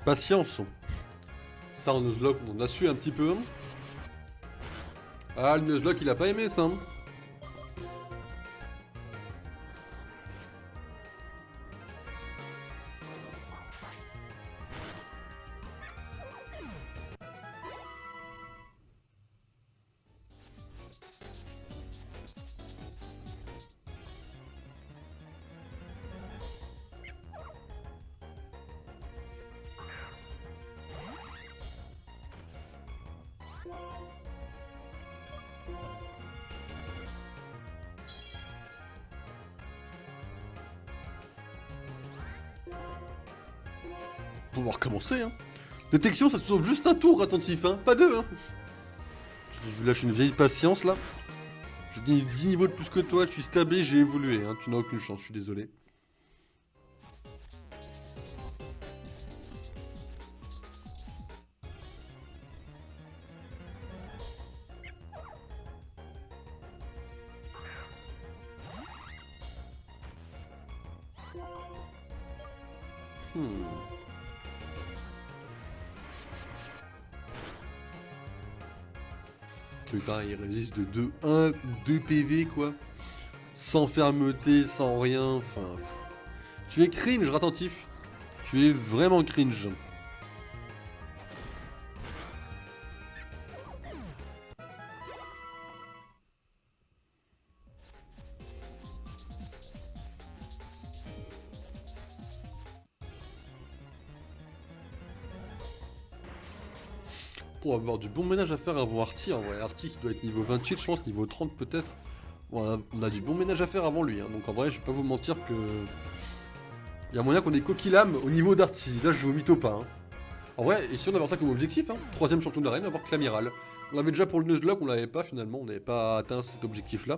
Speaker 1: Patience. Ça, en Nuzlocke, on a su un petit peu. Ah, le Nuzlocke, il a pas aimé ça. Pouvoir commencer, hein. Détection, ça se sauve juste un tour, attentif, hein. Pas deux, hein. Je lâche une vieille patience, là. J'ai 10 niveaux de plus que toi, je suis stabé, j'ai évolué, hein. Tu n'as aucune chance, je suis désolé. Putain, il résiste de 1 ou 2 PV, quoi. Sans fermeté, sans rien, enfin... Tu es cringe, attentif. Tu es vraiment cringe. Pour avoir du bon ménage à faire avant Artie, en vrai. Artie qui doit être niveau 28, je pense, niveau 30 peut-être. Bon, on a du bon ménage à faire avant lui, hein. Donc en vrai, je vais pas vous mentir que... Il y a moyen qu'on ait Coquillam au niveau d'Artie. Là, je vous mytho pas, hein. En vrai, et si on avait ça comme objectif, hein, 3ème champion de l'arène, avoir que l'amiral. On l'avait déjà pour le Nuzlocke, on l'avait pas finalement, on n'avait pas atteint cet objectif-là.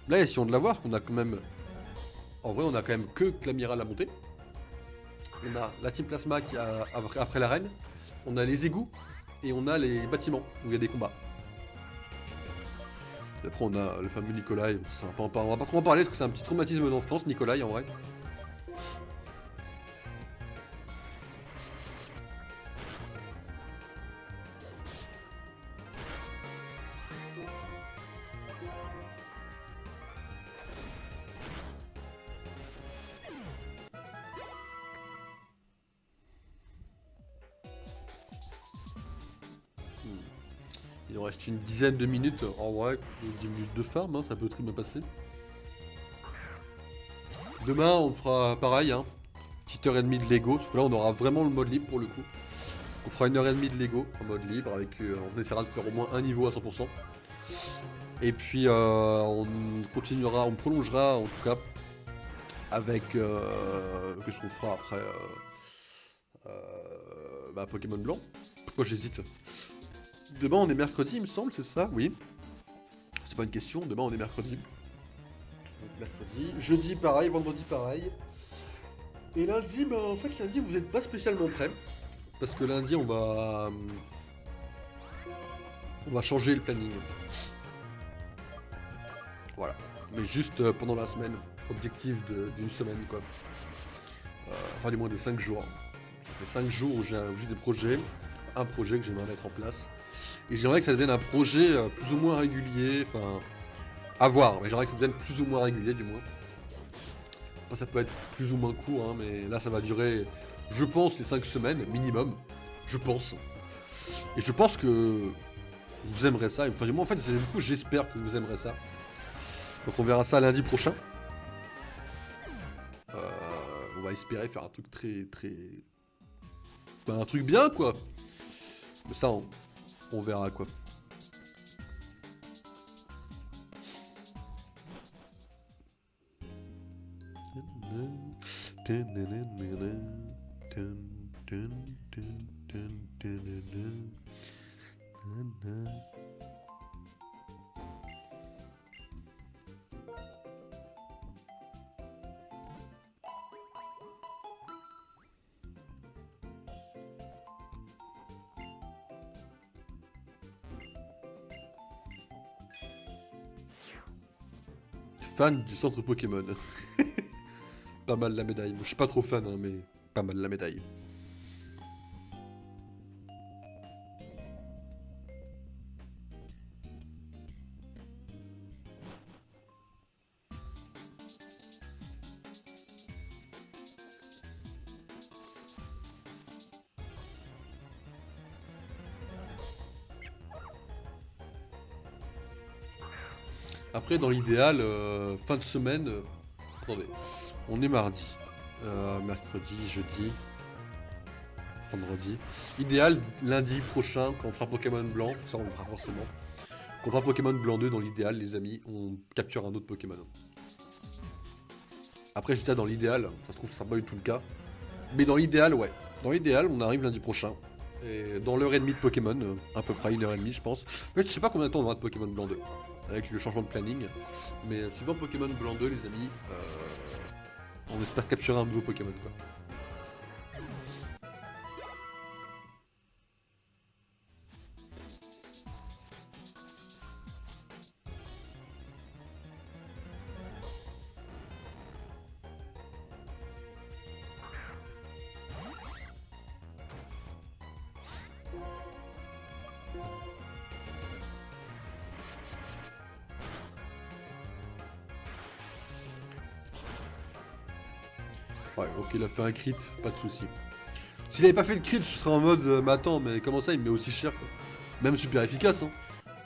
Speaker 1: Là, essayons de l'avoir, parce qu'on a quand même... En vrai, on a quand même que l'amiral à monter. On a la Team Plasma qui a après l'arène. On a les égouts. Et on a les bâtiments, où il y a des combats. Et après, on a le fameux Nikolai. On va pas trop en parler, parce que c'est un petit traumatisme d'enfance, Nikolai, en vrai. Il nous reste une dizaine de minutes. En vrai, 10 minutes de farm, hein, ça peut très bien passer. Demain, on fera pareil, hein. Petite heure et demie de Lego, parce que là, on aura vraiment le mode libre pour le coup. On fera une heure et demie de Lego en mode libre, avec on essaiera de faire au moins un niveau à 100%. Et puis, on continuera, on prolongera en tout cas avec... qu'est-ce qu'on fera après Pokémon Blanc. Pourquoi j'hésite? Demain on est mercredi, il me semble, c'est ça? Oui. C'est pas une question, demain on est mercredi. Donc mercredi, jeudi pareil, vendredi pareil. Et lundi, bah en fait lundi vous n'êtes pas spécialement prêts. Parce que lundi on va changer le planning. Voilà. Mais juste pendant la semaine. Objectif d'une semaine quoi. Enfin du moins de 5 jours. Ça fait 5 jours où j'ai des projets. Un projet que j'aimerais mettre en place. Et j'aimerais que ça devienne un projet plus ou moins régulier. Enfin, à voir. Mais j'aimerais que ça devienne plus ou moins régulier du moins. Enfin, ça peut être plus ou moins court, hein, mais là ça va durer, je pense, les 5 semaines minimum. Je pense. Et je pense que vous aimerez ça. Enfin, moi en fait, c'est beaucoup, j'espère que vous aimerez ça. Donc on verra ça lundi prochain. On va espérer faire un truc très... un truc bien, quoi. Mais ça, on verra, quoi. Fan du centre Pokémon. Pas mal la médaille. Je suis pas trop fan, hein, mais pas mal la médaille. Après, dans l'idéal, fin de semaine... attendez, on est mardi. Mercredi, jeudi, vendredi. Idéal, lundi prochain, quand on fera Pokémon Blanc, ça on le fera forcément. Quand on fera Pokémon Blanc 2, dans l'idéal, les amis, on capture un autre Pokémon. Après, je dis ça dans l'idéal, ça se trouve, ça sera pas du tout le cas. Mais dans l'idéal, ouais. Dans l'idéal, on arrive lundi prochain. Et dans l'heure et demie de Pokémon, à peu près 1 heure et demie, je pense. En fait, je sais pas combien de temps on aura de Pokémon Blanc 2, avec le changement de planning. Mais suivant Pokémon Blanc 2, les amis, on espère capturer un nouveau Pokémon, quoi. Ouais, ok, il a fait un crit, pas de soucis. S'il avait pas fait de crit, je serais en mode, mais attends, mais comment ça, il me met aussi cher, quoi. Même super efficace, hein.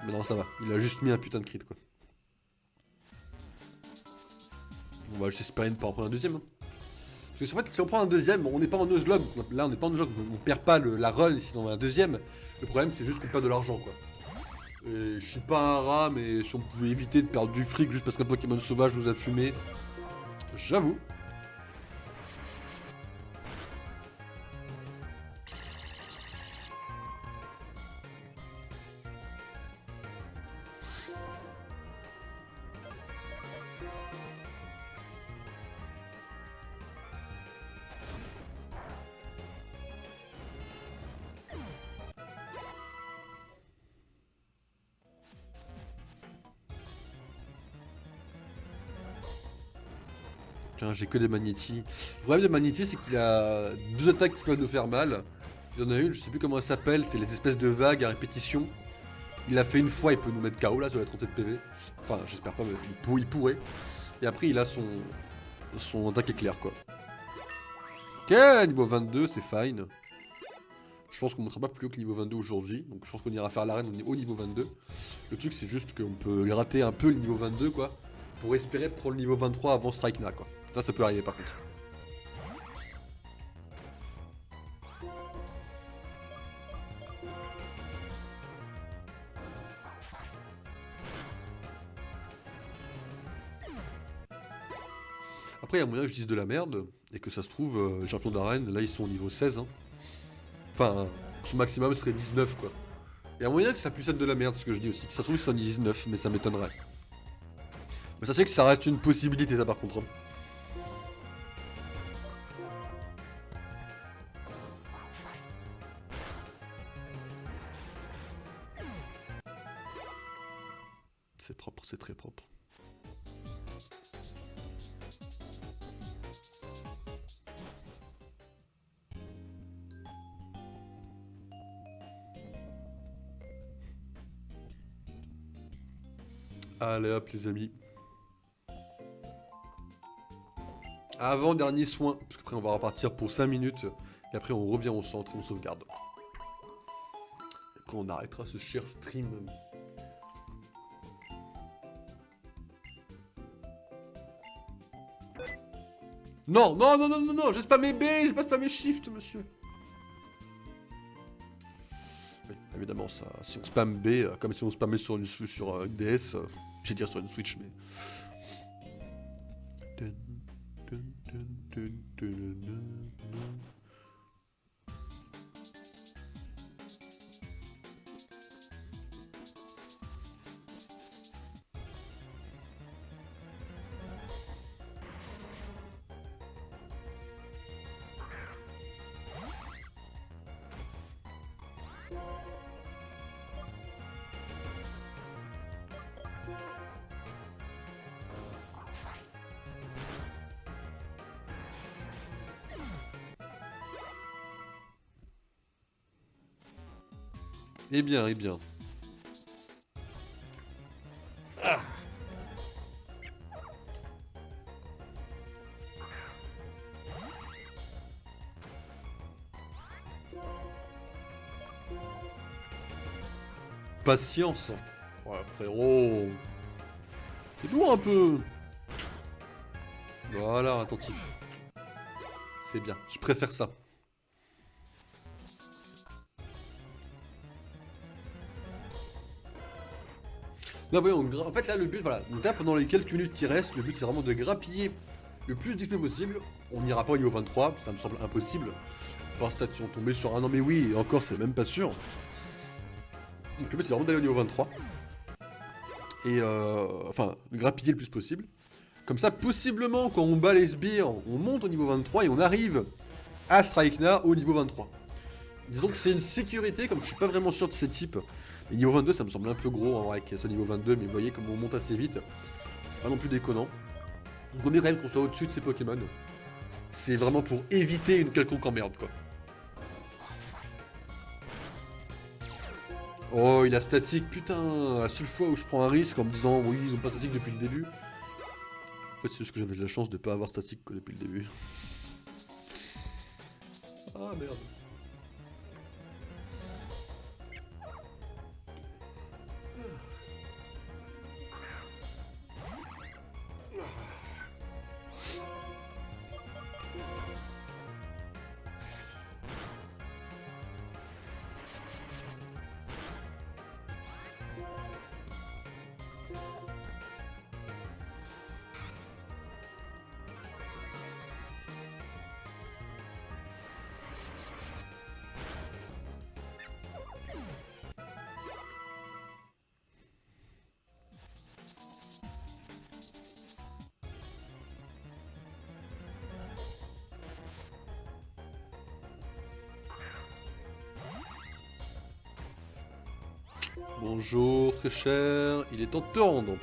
Speaker 1: Mais non, ça va, il a juste mis un putain de crit, quoi. On va juste espérer ne pas en prendre un deuxième, hein. Parce que en fait, si on prend un deuxième, on n'est pas en Nuzlocke. Là, on n'est pas en Nuzlocke, on perd pas la run si on a un deuxième. Le problème, c'est juste qu'on perd de l'argent, quoi. Et je suis pas un rat, mais si on pouvait éviter de perdre du fric juste parce qu'un Pokémon sauvage nous a fumé, j'avoue. Tiens, j'ai que des Magnétis. Le problème de Magnétis, c'est qu'il a deux attaques qui peuvent nous faire mal. Il y en a une, je sais plus comment elle s'appelle, c'est les espèces de vagues à répétition. Il l'a fait une fois, il peut nous mettre KO là sur les 37 PV. Enfin, j'espère pas, mais il pourrait. Et après, il a son attaque éclair, quoi. Ok, niveau 22, c'est fine. Je pense qu'on ne montera pas plus haut que niveau 22 aujourd'hui. Donc je pense qu'on ira faire l'arène au niveau 22. Le truc, c'est juste qu'on peut gratter un peu le niveau 22, quoi. Pour espérer prendre le niveau 23 avant Strikena, quoi. Ça peut arriver par contre. Après, il y a moyen que je dise de la merde, et que ça se trouve, les champions d'arène, là, ils sont au niveau 16. Hein. Enfin, son maximum serait 19, quoi. Il y a moyen que ça puisse être de la merde, ce que je dis aussi. Que ça se trouve, ils sont 19, mais ça m'étonnerait. Mais ça, c'est que ça reste une possibilité, ça, par contre. Hein. C'est propre, c'est très propre. Allez hop les amis. Avant-dernier soin, parce qu'après on va repartir pour 5 minutes, et après on revient au centre et on sauvegarde. Et après on arrêtera ce cher stream. Non, non, non, non, non, non, j'ai spammé B, j'ai pas spammé Shift, monsieur. Oui, évidemment, ça, si on spam B, comme si on spammait sur une DS, j'ai dire sur une Switch, mais... Eh bien, eh bien. Ah. Patience. Ouais, frérot. C'est lourd un peu. Voilà, attentif. C'est bien, je préfère ça. Non, voyons, en fait là le but, voilà, donc là pendant les quelques minutes qui restent, le but c'est vraiment de grappiller le plus d'XP possible. On n'ira pas au niveau 23, ça me semble impossible. Par station tomber sur un an, mais oui, et encore c'est même pas sûr. Donc le but c'est vraiment d'aller au niveau 23. Et enfin, grappiller le plus possible. Comme ça, possiblement, quand on bat les sbires, on monte au niveau 23 et on arrive à Strikena au niveau 23. Disons que c'est une sécurité, comme je suis pas vraiment sûr de ces types. Et niveau 22, ça me semble un peu gros hein, avec ce niveau 22, mais vous voyez comme on monte assez vite. C'est pas non plus déconnant. Il vaut mieux quand même qu'on soit au-dessus de ces Pokémon. C'est vraiment pour éviter une quelconque emmerde, quoi. Oh, il a statique, putain, la seule fois où je prends un risque en me disant oui, ils ont pas statique depuis le début. En fait, c'est juste que j'avais de la chance de pas avoir statique quoi, depuis le début. Ah merde. Bonjour, très cher. Il est temps de te rendre.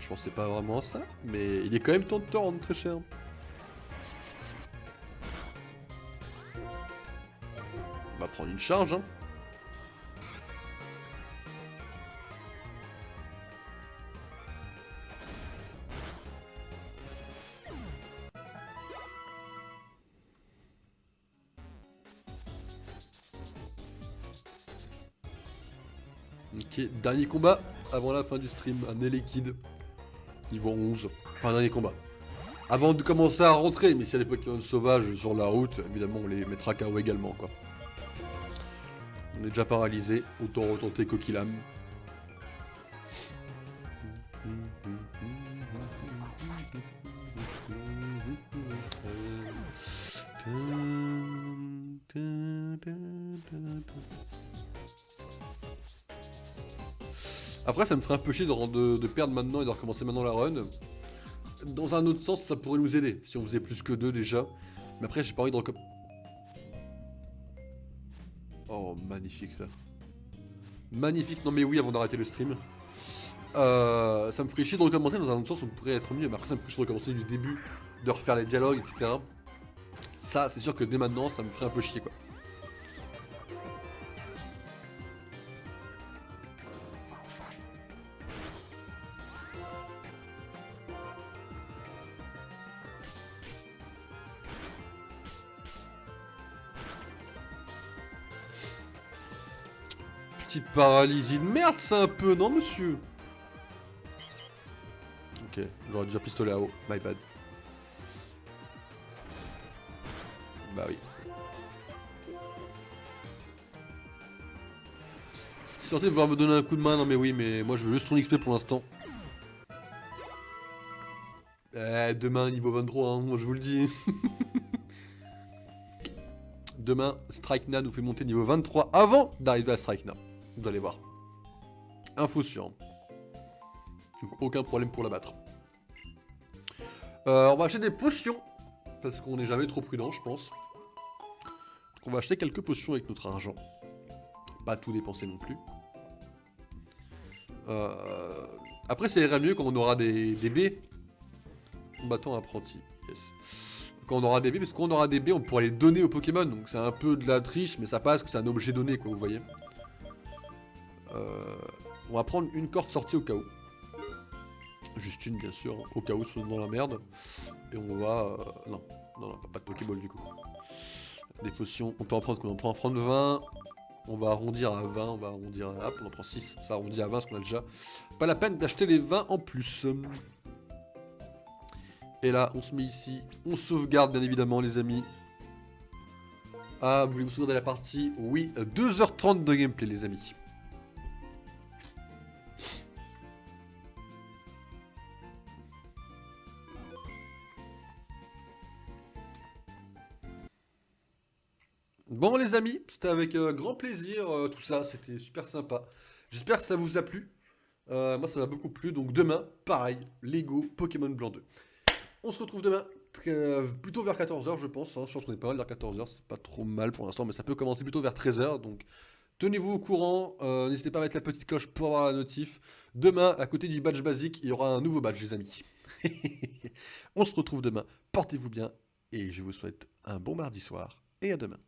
Speaker 1: Je pensais pas vraiment à ça, mais il est quand même temps de te rendre, très cher. On va prendre une charge, hein. Ok, dernier combat avant la fin du stream, un Elekid, niveau 11. Enfin, dernier combat. Avant de commencer à rentrer, mais s'il y a des Pokémon sauvages sur la route, évidemment on les mettra KO également, quoi. On est déjà paralysé, autant retenter Coquillam. Après, ça me ferait un peu chier de perdre maintenant et de recommencer maintenant la run. Dans un autre sens, ça pourrait nous aider, si on faisait plus que 2 déjà. Mais après, j'ai pas envie de recommencer. Oh, magnifique ça. Magnifique, non mais oui, avant d'arrêter le stream. Ça me ferait chier de recommencer, dans un autre sens, on pourrait être mieux. Mais après, ça me ferait chier de recommencer du début, de refaire les dialogues, etc. Ça, c'est sûr que dès maintenant, ça me ferait un peu chier, quoi. Petite paralysie de merde, ça un peu, non monsieur? Ok, j'aurais dû un pistolet à eau, my bad. Bah oui. Si sortez vouloir me donner un coup de main, non mais oui, mais moi je veux juste ton XP pour l'instant. Demain niveau 23, hein, moi je vous le dis. Demain, Strikena nous fait monter niveau 23 avant d'arriver à Strikena. Vous allez voir. Info sûre. Donc aucun problème pour la battre. On va acheter des potions. Parce qu'on n'est jamais trop prudent, je pense. Donc on va acheter quelques potions avec notre argent. Pas tout dépenser non plus. Après, ça irait mieux quand on aura des baies. Combattant apprenti. Yes. Quand on aura des baies, parce qu'on aura des baies, on pourra les donner aux Pokémon. Donc c'est un peu de la triche, mais ça passe que c'est un objet donné, quoi, vous voyez. On va prendre une corde sortie au cas où. Juste une, bien sûr, au cas où ils sont dans la merde. Et on va... non, pas de Pokéball du coup. Des potions, on peut en prendre combien? On peut en prendre 20. On va arrondir à 20, on va arrondir à... Hop, on en prend 6, ça arrondit à 20, parce qu'on a déjà... Pas la peine d'acheter les 20 en plus. Et là, on se met ici. On sauvegarde, bien évidemment, les amis. Ah, voulez-vous sauvegarder la partie? Oui, 2h30 de gameplay, les amis. Bon les amis, c'était avec grand plaisir tout ça, c'était super sympa. J'espère que ça vous a plu. Moi ça m'a beaucoup plu, donc demain, pareil, Lego Pokémon Blanc 2. On se retrouve demain, plutôt vers 14h je pense, hein. Je pense qu'on est pas mal vers 14h, c'est pas trop mal pour l'instant, mais ça peut commencer plutôt vers 13h, donc tenez-vous au courant, n'hésitez pas à mettre la petite cloche pour avoir la notif. Demain, à côté du badge basique, il y aura un nouveau badge les amis. On se retrouve demain, portez-vous bien, et je vous souhaite un bon mardi soir, et à demain.